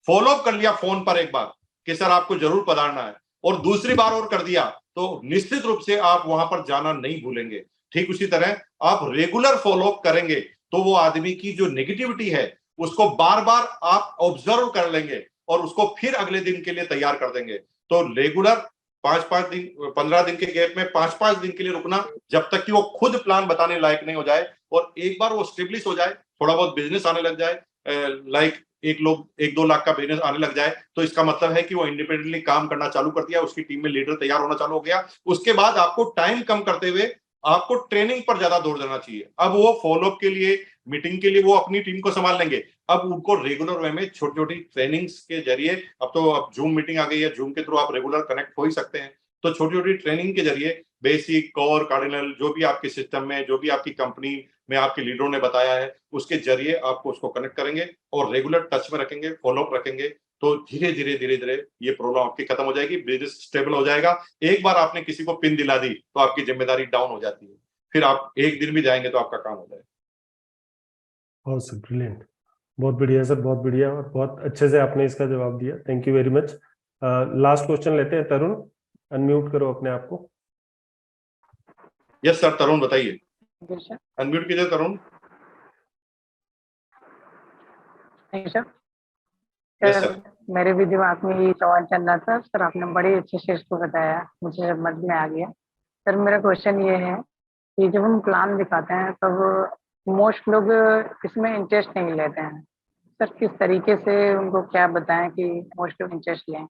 फॉलो अप कर लिया फोन पर एक बार कि सर आपको जरूर पधारना है, और दूसरी बार और कर दिया, तो निश्चित रूप से आप वहां पर जाना नहीं भूलेंगे। ठीक उसी तरह आप रेगुलर फॉलो अप करेंगे तो वो आदमी की जो नेगेटिविटी है उसको बार बार आप ऑब्जर्व कर लेंगे और उसको फिर अगले दिन के लिए तैयार कर देंगे। तो रेगुलर 5-5 दिन 15 दिन के गैप में 5-5 दिन के लिए रुकना, जब तक कि वो खुद प्लान बताने लायक नहीं हो जाए, और एक बार वो स्टेब्लिश हो जाए, थोड़ा बहुत बिजनेस आने लग जाए, लाइक 1-2 लाख का बिजनेस आने लग जाए, तो इसका मतलब है कि वो इंडिपेंडेंटली काम करना चालू कर दिया, उसकी टीम में लीडर तैयार होना चालू हो गया। उसके बाद आपको टाइम कम करते हुए आपको ट्रेनिंग पर ज्यादा जोर देना चाहिए। अब वो फॉलोअप के लिए, मीटिंग के लिए वो अपनी टीम को संभाल लेंगे। अब उनको रेगुलर वे में छोटी छोटी ट्रेनिंग्स के जरिए, अब जूम मीटिंग आ गई है, जूम के थ्रू आप रेगुलर कनेक्ट हो ही सकते हैं, तो छोटी छोटी ट्रेनिंग के जरिए बेसिक, कोर, कार्डिनल, जो भी आपके सिस्टम में, जो भी आपकी कंपनी में आपके लीडरों ने बताया है, उसके जरिए आपको उसको कनेक्ट करेंगे और रेगुलर टच में रखेंगे, फॉलोअप रखेंगे, तो धीरे धीरे धीरे धीरे ये प्रॉब्लम आपकी खत्म हो जाएगी, बिजनेस स्टेबल हो जाएगा। एक बार आपने किसी को पिन दिला दी तो आपकी जिम्मेदारी डाउन हो जाती है, फिर आप एक दिन भी जाएंगे तो आपका काम हो जाएगा। Awesome, brilliant. बहुत बढ़िया सर, बहुत बढ़िया, और बहुत अच्छे से आपने इसका जवाब दिया। Thank you very much. Last question लेते हैं। तरुण, अनम्यूट करो अपने आप को। यस सर, तरुण बताइए, अनम्यूट कीजिए तरुण। Yes sir. मेरे भी दिमाग में ये सवाल चल रहा था सर, आपने बड़े अच्छे से इसको बताया, मुझे समझ में आ गया। सर मेरा क्वेश्चन ये है कि जब हम प्लान दिखाते हैं तब मोस्ट लोग इसमें इंटरेस्ट नहीं लेते हैं। सर किस तरीके से उनको क्या बताएं कि मोस्ट लोग इंटरेस्ट लें?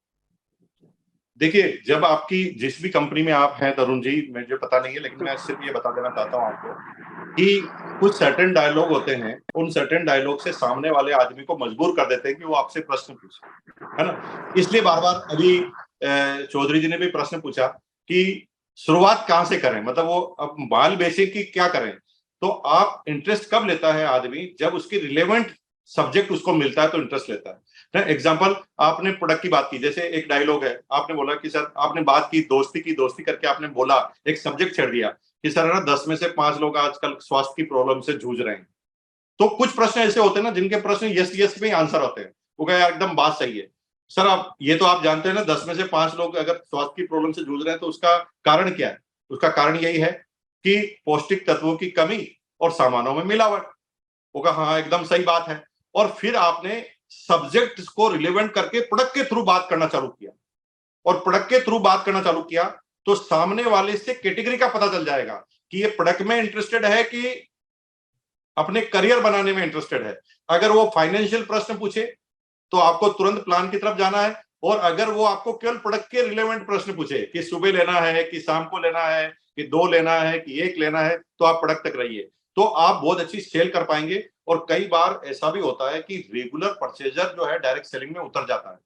देखिए, जब आपकी जिस भी कंपनी में आप हैं तरुण जी, मुझे पता नहीं है, लेकिन मैं सिर्फ ये बता देना चाहता हूँ आपको कि कुछ सर्टेन डायलॉग होते हैं, उन सर्टेन डायलॉग से सामने वाले आदमी को मजबूर कर देते हैं कि वो आपसे प्रश्न पूछे, है ना। इसलिए बार बार अभी चौधरी जी ने भी प्रश्न पूछा कि शुरुआत कहाँ से करें, मतलब वो अब माल बेचे कि क्या करें। तो आप इंटरेस्ट कब लेता है आदमी, जब उसकी रिलेवेंट सब्जेक्ट उसको मिलता है तो इंटरेस्ट लेता है। एग्जाम्पल, आपने प्रोडक्ट की बात की, जैसे एक डायलॉग है, आपने बोला कि सर, आपने बात की दोस्ती करके आपने बोला, एक सब्जेक्ट छेड़ दिया कि सर ना 10 में से 5 लोग आजकल स्वास्थ्य की प्रॉब्लम से जूझ रहे हैं। तो कुछ प्रश्न ऐसे होते हैं ना जिनके प्रश्न यस यस में आंसर होते हैं, वो कहे यार एकदम बात सही है सर। आप ये तो आप जानते हैं ना, 10 में से 5 लोग अगर स्वास्थ्य की प्रॉब्लम से जूझ रहे हैं तो उसका कारण क्या है? उसका कारण यही है कि पौष्टिक तत्वों की कमी और सामानों में मिलावट। वो कहा हाँ एकदम सही बात है। और फिर आपने सब्जेक्ट को रिलेवेंट करके प्रोडक्ट के थ्रू बात करना चालू किया, और प्रोडक्ट के थ्रू बात करना चालू किया तो सामने वाले से कैटेगरी का पता चल जाएगा कि ये प्रोडक्ट में इंटरेस्टेड है कि अपने करियर बनाने में इंटरेस्टेड है। अगर वो फाइनेंशियल प्रश्न पूछे तो आपको तुरंत प्लान की तरफ जाना है, और अगर वो आपको केवल प्रोडक्ट के रिलेवेंट प्रश्न पूछे कि सुबह लेना है कि शाम को लेना है कि 2 लेना है कि 1 लेना है, तो आप प्रोडक्ट तक रहिए, तो आप बहुत अच्छी सेल कर पाएंगे। और कई बार ऐसा भी होता है कि रेगुलर परचेजर जो है डायरेक्ट सेलिंग में उतर जाता है।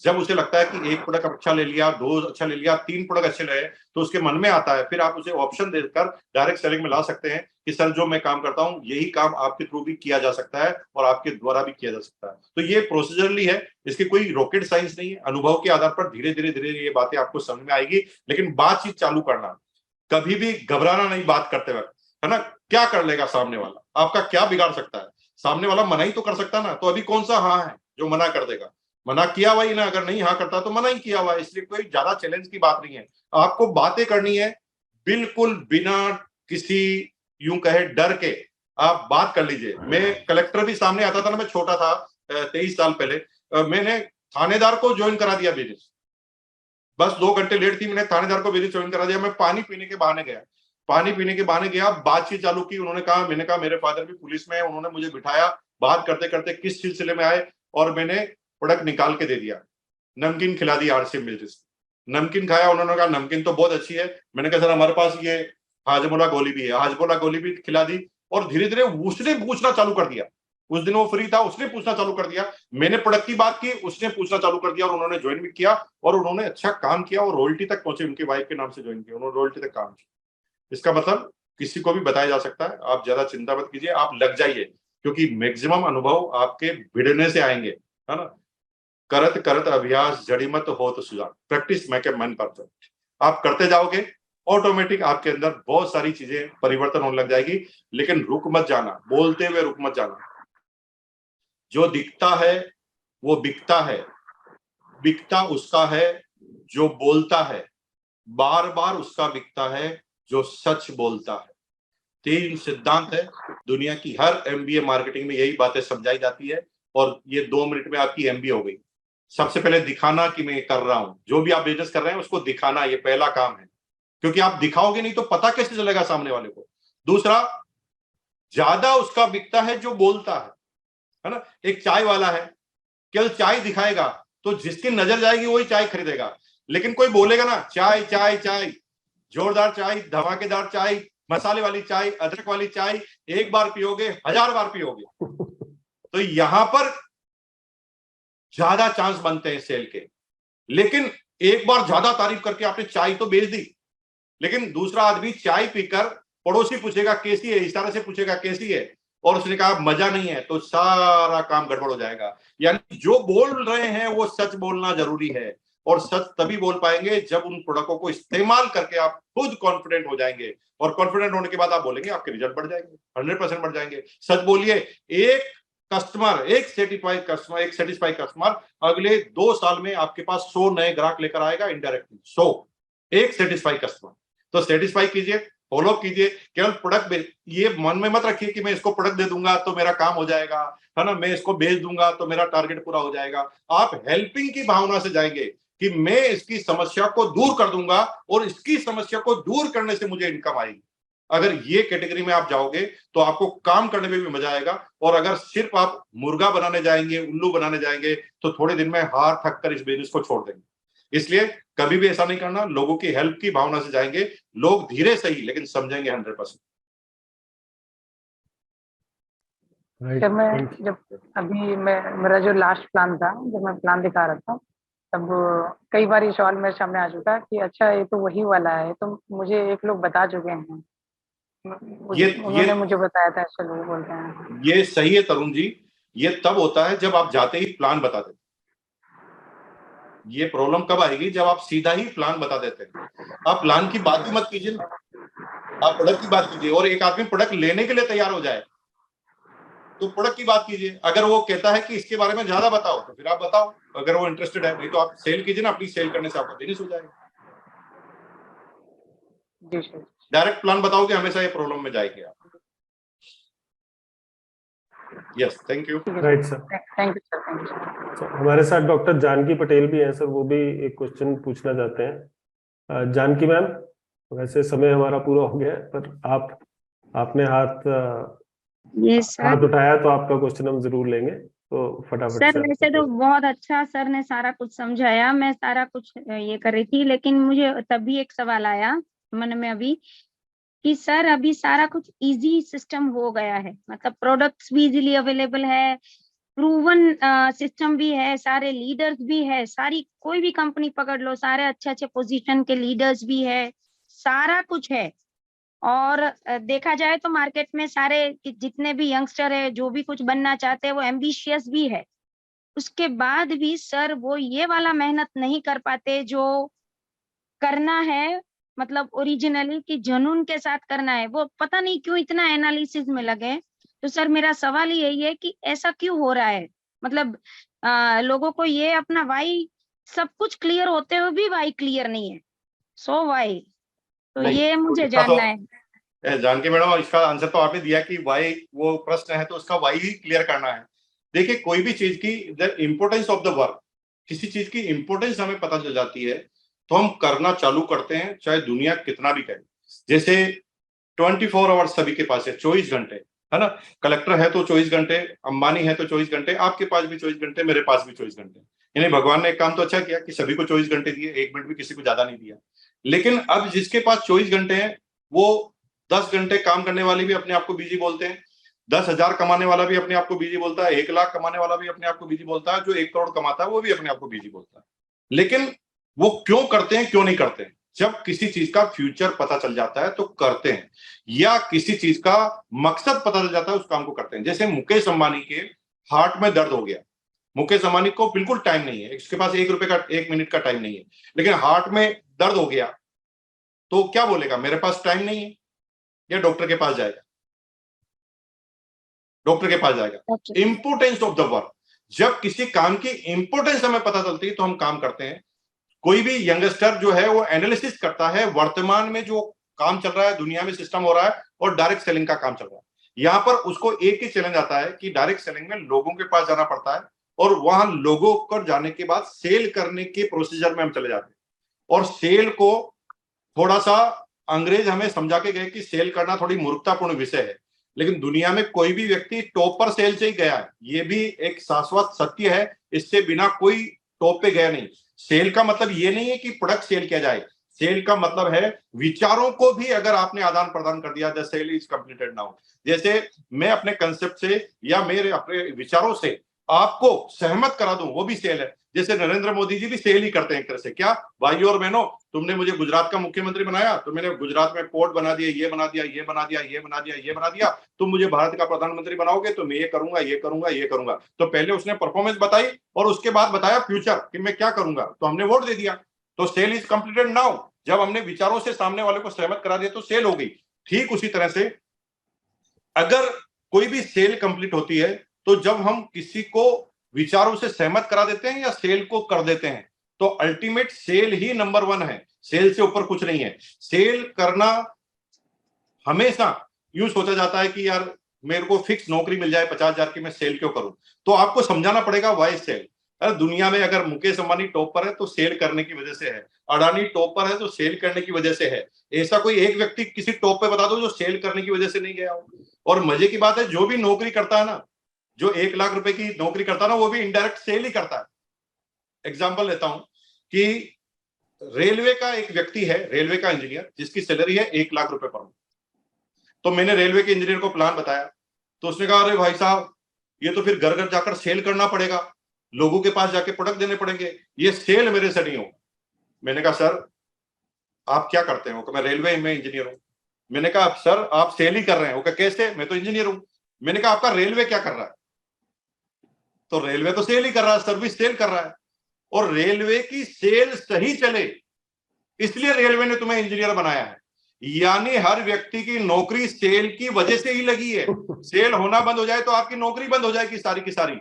जब उसे लगता है कि 1 प्रोडक्ट अच्छा ले लिया, 2 अच्छा ले लिया, 3 प्रोडक्ट अच्छे ले, तो उसके मन में आता है, फिर आप उसे ऑप्शन देकर डायरेक्ट सेलिंग में ला सकते हैं कि सर जो मैं काम करता हूं यही काम आपके थ्रू भी किया जा सकता है और आपके द्वारा भी किया जा सकता है। तो ये प्रोसीजरली है, इसकी कोई रॉकेट साइंस नहीं है। अनुभव के आधार पर धीरे धीरे धीरे ये बातें आपको समझ में आएगी, लेकिन बातचीत चालू करना, कभी भी घबराना नहीं बात करते वक्त, है ना। क्या कर लेगा सामने वाला, आपका क्या बिगाड़ सकता है? सामने वाला मना ही तो कर सकता ना, तो अभी कौन सा हाँ है जो मना कर देगा? मना किया हुआ ही ना, अगर नहीं हाँ करता तो मना ही किया हुआ है, इसलिए कोई ज्यादा चैलेंज की बात नहीं है। आपको बातें करनी है बिल्कुल बिना किसी यूं कहे डर के, आप बात कर लीजिए। मैं कलेक्टर भी सामने आता था ना, मैं छोटा था 23 साल पहले, मैंने थानेदार को ज्वाइन करा दिया बिजनेस, बस 2 घंटे लेट थी, मैंने थानेदार को बिजनेस ज्वाइन करा दिया। मैं पानी पीने के बहाने गया, बातचीत चालू की, उन्होंने कहा, मैंने कहा मेरे फादर भी पुलिस में है, उन्होंने मुझे बिठाया, बात करते करते किस सिलसिले में आए, और मैंने प्रोडक्ट निकाल के दे दिया। नमकीन खिला दी आरसी मिल्स, नमकीन खाया, उन्होंने कहा नमकीन तो बहुत अच्छी है। मैंने कहा सर हमारे पास ये हाजमोला गोली भी है, हाजमोला गोली भी खिला दी, और धीरे धीरे उसने पूछना चालू कर दिया। उस दिन वो फ्री था, उसने पूछना चालू कर दिया, मैंने प्रोडक्ट की बात की, उसने पूछना चालू कर दिया, और उन्होंने ज्वाइन भी किया, और उन्होंने अच्छा काम किया, और रॉयल्टी तक पहुंचे। उनकी वाइफ के नाम से ज्वाइन किया, उन्होंने रॉयल्टी तक काम किया। इसका मतलब किसी को भी बताया जा सकता है, आप ज्यादा चिंता मत कीजिए, आप लग जाइए, क्योंकि मैक्सिमम अनुभव आपके भिड़ने से आएंगे, है ना। करत करत अभ्यास जड़िमत हो तो सुजान, प्रैक्टिस मैं के मन पर, आप करते जाओगे ऑटोमेटिक आपके अंदर बहुत सारी चीजें परिवर्तन होने लग जाएगी। लेकिन रुक मत जाना, बोलते हुए रुक मत जाना। जो दिखता है वो बिकता है। बिकता उसका है जो बोलता है, बार बार उसका बिकता है जो सच बोलता है। 3 सिद्धांत है, दुनिया की हर एमबीए मार्केटिंग में यही बातें समझाई जाती है, और ये 2 मिनट में आपकी एमबीए हो गई। सबसे पहले दिखाना कि मैं कर रहा हूं, जो भी आप बिजनेस कर रहे हैं उसको दिखाना, ये पहला काम है, क्योंकि आप दिखाओगे नहीं तो पता कैसे चलेगा सामने वाले को। दूसरा, ज्यादा उसका बिकता है जो बोलता है ना। एक चाय वाला है, केवल चाय दिखाएगा तो जिसकी नजर जाएगी वही चाय खरीदेगा, लेकिन कोई बोलेगा ना चाय चाय चाय, जोरदार चाय, धमाकेदार चाय, मसाले वाली चाय, अदरक वाली चाय, एक बार पियोगे 1000 बार पियोगे। तो यहां पर ज्यादा चांस बनते हैं सेल के। लेकिन एक बार ज्यादा तारीफ करके आपने चाय तो बेच दी, लेकिन दूसरा आदमी चाय पीकर पड़ोसी पूछेगा कैसी है, इशारे से पूछेगा कैसी है, और उसने कहा मजा नहीं है, तो सारा काम गड़बड़ हो जाएगा। यानी जो बोल रहे हैं वो सच बोलना जरूरी है, और सच तभी बोल पाएंगे जब उन प्रोडक्टों को इस्तेमाल करके आप खुद कॉन्फिडेंट हो जाएंगे, और कॉन्फिडेंट होने के बाद आप बोलेंगे आपके रिजल्ट बढ़ जाएंगे, 100% बढ़ जाएंगे। सच बोलिए। एक कस्टमर, एक सेटिस्फाइड कस्टमर अगले 2 साल में आपके पास 100 नए ग्राहक लेकर आएगा इनडायरेक्टली। 100, एक सेटिस्फाइड कस्टमर। तो सेटिस्फाई कीजिए, फॉलो कीजिए। केवल प्रोडक्ट ये मन में मत रखिए कि मैं इसको प्रोडक्ट दे दूंगा तो मेरा काम हो जाएगा, है ना, मैं इसको बेच दूंगा तो मेरा टारगेट पूरा हो जाएगा। आप हेल्पिंग की भावना से जाएंगे कि मैं इसकी समस्या को दूर कर दूंगा, और इसकी समस्या को दूर करने से मुझे इनकम आएगी। अगर ये कैटेगरी में आप जाओगे तो आपको काम करने में भी मजा आएगा। और अगर सिर्फ आप मुर्गा बनाने जाएंगे, उल्लू बनाने जाएंगे, तो थोड़े दिन में हार थक कर इस बिजनेस को छोड़ देंगे। इसलिए कभी भी ऐसा नहीं करना, लोगों की हेल्प की भावना से जाएंगे। लोग धीरे सही लेकिन समझेंगे 100%। जब मैं जब अभी मैं मेरा जो लास्ट प्लान था, जब मैं प्लान दिखा रहा था, तब कई बार ये सवाल मेरे सामने आ चुका कि अच्छा ये तो वही वाला है, तो मुझे एक लोग बता चुके हैं, उन्होंने मुझे बताया था, ऐसे लोग बोलते हैं। ये सही है तरुण जी। ये तब होता है जब आप जाते ही प्लान बता देते। ये प्रॉब्लम कब आएगी? जब आप सीधा ही प्लान बता देते हैं। आप प्लान की बात ही मत कीजिए ना, आप प्रोडक्ट की बात कीजिए। और एक आदमी प्रोडक्ट लेने के लिए तैयार हो जाए तो प्रोडक्ट की बात कीजिए। अगर वो कहता है कि इसके बारे में ज्यादा बताओ तो फिर आप बताओ, अगर वो इंटरेस्टेड है। नहीं तो आप सेल कीजिए ना, अपनी सेल करने से आपका बिजनेस हो जाएगा। डायरेक्ट प्लान बताओगे हमेशा ये प्रॉब्लम में जाएंगे आप। Yes, thank you. Right sir, thank you sir, thank you sir. हमारे साथ डॉक्टर जानकी पटेल भी हैं सर, वो भी एक क्वेश्चन पूछना चाहते हैं। जानकी मैम, वैसे समय हमारा पूरा हो गया है, पर आपने हाथ उठाया तो आपका क्वेश्चन हम जरूर लेंगे, तो फटाफट सर वैसे तो बहुत अच्छा सर ने सारा कुछ समझाया, मैं सारा कुछ ये कर रही थी, लेकिन मुझे तभी एक सवाल आया मन में अभी कि सर अभी सारा कुछ इजी सिस्टम हो गया है, मतलब प्रोडक्ट्स भी इजीली अवेलेबल है, प्रूवन सिस्टम भी है, सारे लीडर्स भी है, सारी कोई भी कंपनी पकड़ लो सारे अच्छे अच्छे पोजीशन के लीडर्स भी है, सारा कुछ है। और देखा जाए तो मार्केट में सारे जितने भी यंगस्टर है जो भी कुछ बनना चाहते हैं वो एम्बिशियस भी है, उसके बाद भी सर वो ये वाला मेहनत नहीं कर पाते जो करना है, मतलब ओरिजिनली कि जुनून के साथ करना है, वो पता नहीं क्यों इतना एनालिसिस में लगे। तो सर मेरा सवाल यही है कि ऐसा क्यों हो रहा है, मतलब लोगों को ये अपना वाई, सब कुछ क्लियर होते हुए भी वाई क्लियर नहीं है, सो वाई, तो ये मुझे जानना है। जानकी मैडम, इसका आंसर तो आपने दिया कि वाई, वो प्रश्न है तो उसका वाई ही क्लियर करना है। देखिए, कोई भी चीज की the importance of the work, किसी चीज की इम्पोर्टेंस हमें पता चल जाती है तो हम करना चालू करते हैं, चाहे दुनिया कितना भी कहे। जैसे 24 आवर्स सभी के पास है, 24 घंटे, है ना। कलेक्टर है तो 24 घंटे, अंबानी है तो 24 घंटे, आपके पास भी 24 घंटे, मेरे पास भी 24 घंटे। यानी भगवान ने एक काम तो अच्छा किया कि सभी को 24 घंटे दिए, 1 मिनट भी किसी को ज्यादा नहीं दिया। लेकिन अब जिसके पास 24 घंटे हैं, वो 10 घंटे काम करने वाले भी अपने आप को बिजी बोलते हैं, 10,000 कमाने वाला भी अपने आप को बिजी बोलता है, 1 लाख कमाने वाला भी अपने आप को बिजी बोलता है, जो 1 करोड़ कमाता है वो भी अपने आप को बिजी बोलता है। लेकिन वो क्यों करते हैं, क्यों नहीं करते हैं? जब किसी चीज का फ्यूचर पता चल जाता है तो करते हैं, या किसी चीज का मकसद पता चल जाता है उस काम को करते हैं। जैसे मुकेश अंबानी के हार्ट में दर्द हो गया, मुकेश अंबानी को बिल्कुल टाइम नहीं है, उसके पास 1 रुपए का 1 मिनट का टाइम नहीं है, लेकिन हार्ट में दर्द हो गया तो क्या बोलेगा? मेरे पास टाइम नहीं है, या डॉक्टर के पास जाएगा? डॉक्टर के पास जाएगा। इंपोर्टेंस ऑफ द वर्क, जब किसी काम की इंपॉर्टेंस हमें पता चलती है तो हम काम करते हैं। कोई भी यंगस्टर जो है वो एनालिसिस करता है वर्तमान में जो काम चल रहा है, दुनिया में सिस्टम हो रहा है, और डायरेक्ट सेलिंग का काम चल रहा है। यहाँ पर उसको एक ही चैलेंज आता है कि डायरेक्ट सेलिंग में लोगों के पास जाना पड़ता है, और वहां लोगों पर जाने के बाद सेल करने के प्रोसीजर में हम चले जाते हैं। और सेल को थोड़ा सा अंग्रेज हमें समझा के गए कि सेल करना थोड़ी मूर्खतापूर्ण विषय है, लेकिन दुनिया में कोई भी व्यक्ति टॉप पर सेल से ही गया है, ये भी एक शाश्वत सत्य है। इससे बिना कोई टॉप पे गया नहीं। सेल का मतलब ये नहीं है कि प्रोडक्ट सेल किया जाए, सेल का मतलब है विचारों को भी अगर आपने आदान प्रदान कर दिया, the sale is completed now. जैसे मैं अपने कंसेप्ट से या मेरे अपने विचारों से आपको सहमत करा दूं, वो भी सेल है। जैसे नरेंद्र मोदी जी भी सेल ही करते हैं एक तरह से। क्या भाइयों और बहनों, तुमने मुझे गुजरात का मुख्यमंत्री बनाया तो मैंने गुजरात में पोर्ट बना दिया, ये बना दिया, ये बना दिया, ये बना दिया, ये बना दिया। तुम मुझे भारत का प्रधानमंत्री बनाओगे तो मैं ये करूंगा, ये करूंगा, ये करूंगा। तो पहले उसने परफॉर्मेंस बताई और उसके बाद बताया फ्यूचर कि मैं क्या करूंगा, तो हमने वोट दे दिया। तो सेल इज कंप्लीटेड नाउ। जब हमने विचारों से सामने वाले को सहमत करा दिया तो सेल हो गई। ठीक उसी तरह से अगर कोई भी सेल कंप्लीट होती है तो जब हम किसी को विचारों से सहमत करा देते हैं या सेल को कर देते हैं, तो अल्टीमेट सेल ही नंबर 1 है। सेल से ऊपर कुछ नहीं है। सेल करना हमेशा यूं सोचा जाता है कि यार मेरे को फिक्स नौकरी मिल जाए 50,000 की, मैं सेल क्यों करूं। तो आपको समझाना पड़ेगा वाई सेल। अरे दुनिया में अगर मुकेश अंबानी टॉप पर है तो सेल करने की वजह से है, अडानी टॉप पर है तो सेल करने की वजह से है। ऐसा कोई एक व्यक्ति किसी टॉप पे बता दो जो सेल करने की वजह से नहीं गया हो। और मजे की बात है, जो भी नौकरी करता है ना, जो 1 लाख रुपए की नौकरी करता है ना, वो भी इनडायरेक्ट सेल ही करता है। एग्जांपल लेता हूं कि रेलवे का एक व्यक्ति है, रेलवे का इंजीनियर, जिसकी सैलरी है 1 लाख रुपए पर मंथ। तो मैंने रेलवे के इंजीनियर को प्लान बताया तो उसने कहा, अरे भाई साहब ये तो फिर घर घर जाकर सेल करना पड़ेगा, लोगों के पास जाके प्रोडक्ट देने पड़ेंगे, ये सेल मेरे से नहीं हो। मैंने कहा सर आप क्या करते हैं? वो मैं रेलवे में इंजीनियर हूं। मैंने कहा सर आप सेल ही कर रहे हैं। वो कैसे? मैं तो इंजीनियर हूं। मैंने कहा आपका रेलवे क्या कर रहा है? तो रेलवे तो सेल ही कर रहा है, सर्विस सेल कर रहा है। और रेलवे की सेल सही चले इसलिए रेलवे ने तुम्हें इंजीनियर बनाया है। यानी हर व्यक्ति की नौकरी सेल की वजह से ही लगी है। सेल होना बंद हो जाए तो आपकी नौकरी बंद हो जाएगी सारी की सारी।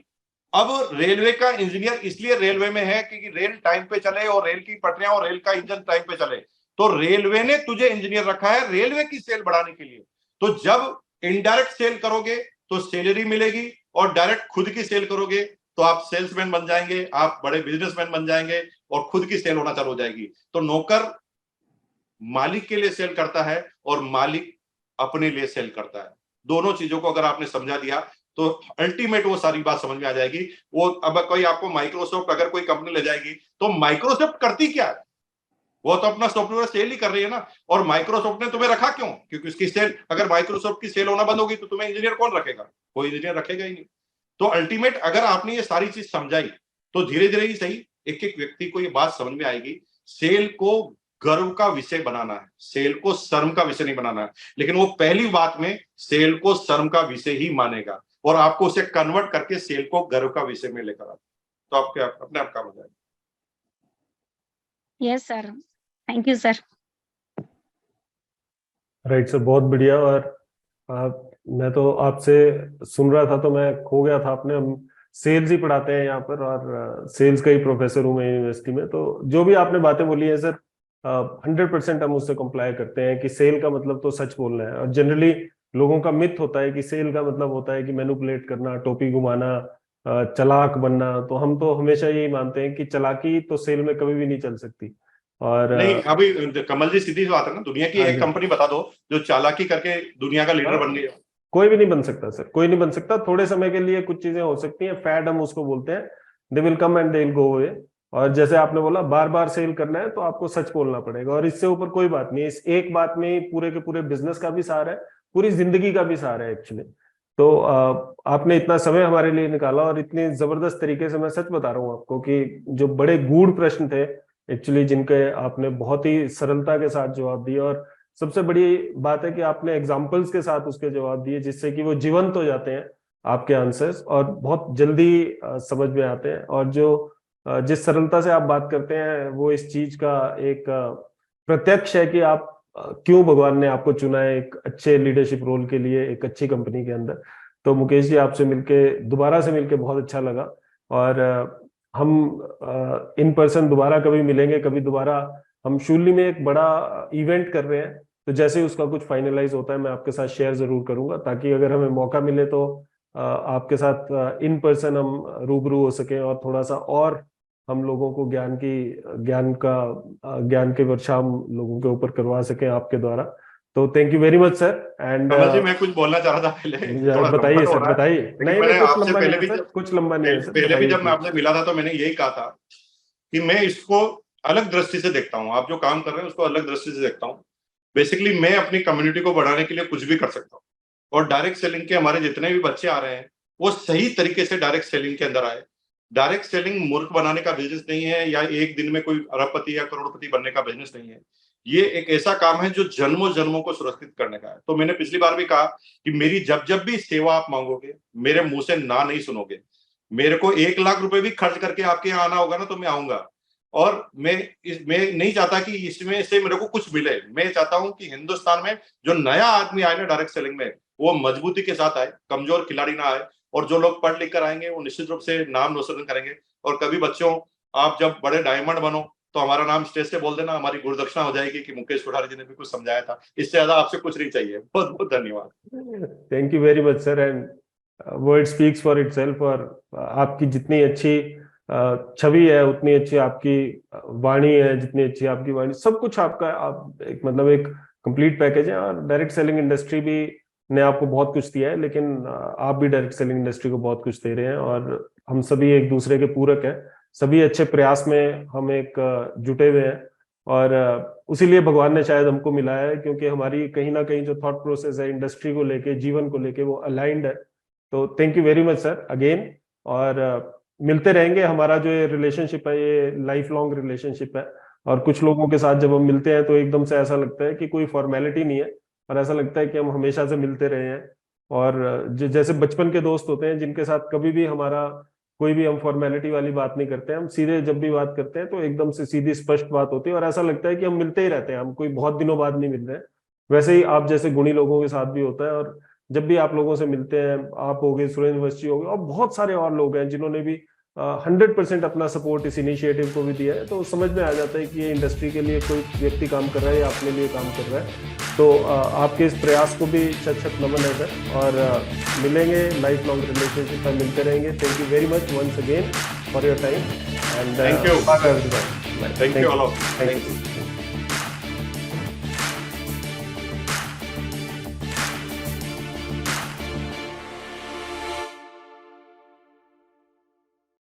अब रेलवे का इंजीनियर इसलिए रेलवे में है क्योंकि रेल टाइम पे चले और रेल की पटरियां और रेल का इंजन टाइम पे चले। तो रेलवे ने तुझे इंजीनियर रखा है रेलवे की सेल बढ़ाने के लिए। तो जब इनडायरेक्ट सेल करोगे तो सैलरी मिलेगी, और डायरेक्ट खुद की सेल करोगे तो आप सेल्समैन बन जाएंगे, आप बड़े बिजनेसमैन बन जाएंगे और खुद की सेल होना चालू हो जाएगी। तो नौकर मालिक के लिए सेल करता है और मालिक अपने लिए सेल करता है। दोनों चीजों को अगर आपने समझा दिया तो अल्टीमेट वो सारी बात समझ में आ जाएगी। वो अब कोई आपको माइक्रोसॉफ्ट अगर कोई कंपनी ले जाएगी तो माइक्रोसॉफ्ट करती क्या है? वो तो अपना सॉफ्टवेयर सेल ही कर रही है ना। और माइक्रोसॉफ्ट ने तुम्हें रखा क्यों? क्योंकि उसकी सेल, अगर माइक्रोसॉफ्ट की सेल होना बंद होगी तो तुम्हें इंजीनियर कौन रखेगा? कोई इंजीनियर रखेगा ही नहीं। तो अल्टीमेट अगर आपने ये सारी चीज समझाई तो धीरे धीरे ही सही एक एक व्यक्ति को ये बात समझ में आएगी। सेल को गर्व का विषय बनाना है, सेल को शर्म का विषय नहीं बनाना है। लेकिन वो पहली बात में सेल को शर्म का विषय ही मानेगा और आपको उसे कन्वर्ट करके सेल को गर्व का विषय में लेकर आता, तो आपके अपने आप काम हो जाएगा। Yes sir, thank you sir. Right sir, बहुत बढ़िया। और मैं तो आपसे सुन रहा था तो मैं खो गया था। आपने, हम सेल्स ही पढ़ाते हैं यहाँ पर और सेल्स का ही प्रोफेसर हूँ मैं यूनिवर्सिटी में। तो जो भी आपने बातें बोली है सर 100% हम उससे कंप्लाई करते हैं कि सेल का मतलब तो सच बोलना है। और जनरली लोगों का मिथ होता है कि सेल का मतलब होता है कि मैनिपुलेट करना, टोपी घुमाना, चालाक बनना। तो हम तो हमेशा यही मानते हैं कि चालाकी तो सेल में कभी भी नहीं चल सकती। और नहीं, अभी कमल जी सीधी बात है ना, दुनिया की एक कंपनी बता दो जो चालाकी करके दुनिया का लीडर बन गया। कोई भी नहीं बन सकता सर, कोई नहीं बन सकता। थोड़े समय के लिए कुछ चीजें हो सकती हैं, फैड हम उसको बोलते हैं, they will come and they will go away. और जैसे आपने बोला बार बार सेल करना है तो आपको सच बोलना पड़ेगा, और इससे ऊपर कोई बात नहीं। इस एक बात में पूरे के पूरे बिजनेस का भी सार है, पूरी जिंदगी का भी सार है एक्चुअली। तो आपने इतना समय हमारे लिए निकाला और इतनी जबरदस्त तरीके से, मैं सच बता रहा हूँ आपको कि जो बड़े गूढ़ प्रश्न थे एक्चुअली, जिनके आपने बहुत ही सरलता के साथ जवाब दिए। और सबसे बड़ी बात है कि आपने एग्जाम्पल्स के साथ उसके जवाब दिए, जिससे कि वो जीवंत हो जाते हैं आपके आंसर्स और बहुत जल्दी समझ में आते हैं। और जो जिस सरलता से आप बात करते हैं वो इस चीज का एक प्रत्यक्ष है कि आप क्यों भगवान ने आपको चुना है एक अच्छे लीडरशिप रोल के लिए एक अच्छी कंपनी के अंदर। तो मुकेश जी, आपसे मिलके, दोबारा से मिलके बहुत अच्छा लगा। और हम इन पर्सन दोबारा कभी मिलेंगे, कभी दोबारा हम शूली में एक बड़ा इवेंट कर रहे हैं, तो जैसे ही उसका कुछ फाइनलाइज होता है मैं आपके साथ शेयर जरूर करूंगा, ताकि अगर हमें मौका मिले तो आपके साथ इन पर्सन हम रूबरू हो सकें और थोड़ा सा और हम लोगों को ज्ञान के वर्षा हम लोगों के ऊपर करवा सकें आपके द्वारा। तो thank you very much sir. And Kamal ji, मैं कुछ बोलना चाह रहा था पहले, थोड़ा बताइए लंबा सर, हो रहा है, बताइए। लेकिन नहीं मैंने कुछ आपसे लंबा नहीं पहले है भी सर, कुछ लंबा नहीं है सर, पहले भी बताइए जब मैं please। आपसे मिला था तो मैंने यही कहा था कि मैं इसको अलग दृष्टि से देखता हूँ। आप जो काम कर रहे हैं उसको अलग दृष्टि से देखता हूँ। बेसिकली मैं अपनी कम्युनिटी को बढ़ाने के लिए कुछ भी कर सकता हूँ, और डायरेक्ट सेलिंग के हमारे जितने भी बच्चे आ रहे हैं वो सही तरीके से डायरेक्ट सेलिंग के अंदर आए। डायरेक्ट सेलिंग मूर्ख बनाने का बिजनेस नहीं है, या एक दिन में कोई अरबपति या करोड़पति बनने का बिजनेस नहीं है। ये एक ऐसा काम है जो जन्मों जन्मों को सुरक्षित करने का है। तो मैंने पिछली बार भी कहा कि मेरी जब जब भी सेवा आप मांगोगे, मेरे मुंह से ना नहीं सुनोगे। मेरे को 1 लाख रुपए भी खर्च करके आपके यहाँ आना होगा ना, तो मैं आऊंगा। और मैं नहीं चाहता कि इसमें से मेरे को कुछ मिले। मैं चाहता हूं कि हिंदुस्तान में जो नया आदमी आए ना डायरेक्ट सेलिंग में, वो मजबूती के साथ आए, कमजोर खिलाड़ी ना आए। और जो लोग पढ़ लिख कर आएंगे वो निश्चित रूप से नाम रोशन करेंगे। और कभी बच्चों, आप जब बड़े डायमंड बनो तो हमारा नाम स्टेज से बोल देना, हमारी गुरुदक्षिणा हो जाएगी कि मुकेश कोठारी जी ने भी कुछ समझाया था। इससे ज्यादा आपसे कुछ नहीं चाहिए। बहुत बहुत धन्यवाद। Thank you very much sir. And word speaks for itself. और आपकी जितनी अच्छी छवि है उतनी अच्छी आपकी वाणी है, जितनी अच्छी आपकी वाणी, सब कुछ आपका, आप एक मतलब एक कंप्लीट पैकेज है। और डायरेक्ट सेलिंग इंडस्ट्री भी ने आपको बहुत कुछ दिया है, लेकिन आप भी डायरेक्ट सेलिंग इंडस्ट्री को बहुत कुछ दे रहे हैं। और हम सभी एक दूसरे के पूरक हैं, सभी अच्छे प्रयास में हम एक जुटे हुए हैं। और उसीलिए भगवान ने शायद हमको मिलाया है, क्योंकि हमारी कहीं ना कहीं जो थॉट प्रोसेस है इंडस्ट्री को लेके, जीवन को लेके, वो अलाइंड है। तो thank you very much sir again. और मिलते रहेंगे। हमारा जो ये रिलेशनशिप है ये लाइफ लॉन्ग रिलेशनशिप है। और कुछ लोगों के साथ जब हम मिलते हैं तो एकदम से ऐसा लगता है कि कोई फॉर्मेलिटी नहीं है, और ऐसा लगता है कि हम हमेशा से मिलते रहे हैं। और जैसे बचपन के दोस्त होते हैं जिनके साथ कभी भी हमारा कोई भी हम फॉर्मेलिटी वाली बात नहीं करते हैं, हम सीधे जब भी बात करते हैं तो एकदम से सीधी स्पष्ट बात होती है, और ऐसा लगता है कि हम मिलते ही रहते हैं, हम कोई बहुत दिनों बाद नहीं मिल रहे हैं। वैसे ही आप जैसे गुणी लोगों के साथ भी होता है। और जब भी आप लोगों से मिलते हैं, आप हो गए, सुरेंद्र वस्ती हो गए, और बहुत सारे और लोग हैं जिन्होंने भी 100% अपना सपोर्ट इस इनिशिएटिव को भी दिया है, तो समझ में आ जाता है कि ये इंडस्ट्री के लिए कोई व्यक्ति काम कर रहा है या अपने लिए काम कर रहा है। तो आपके इस प्रयास को भी शत शत नमन है सर। और मिलेंगे, लाइफ लॉन्ग रिलेशनशिप में मिलते रहेंगे। Thank you very much once again for your time. And thank you. Bye everyone. Thank you all of. Thank you.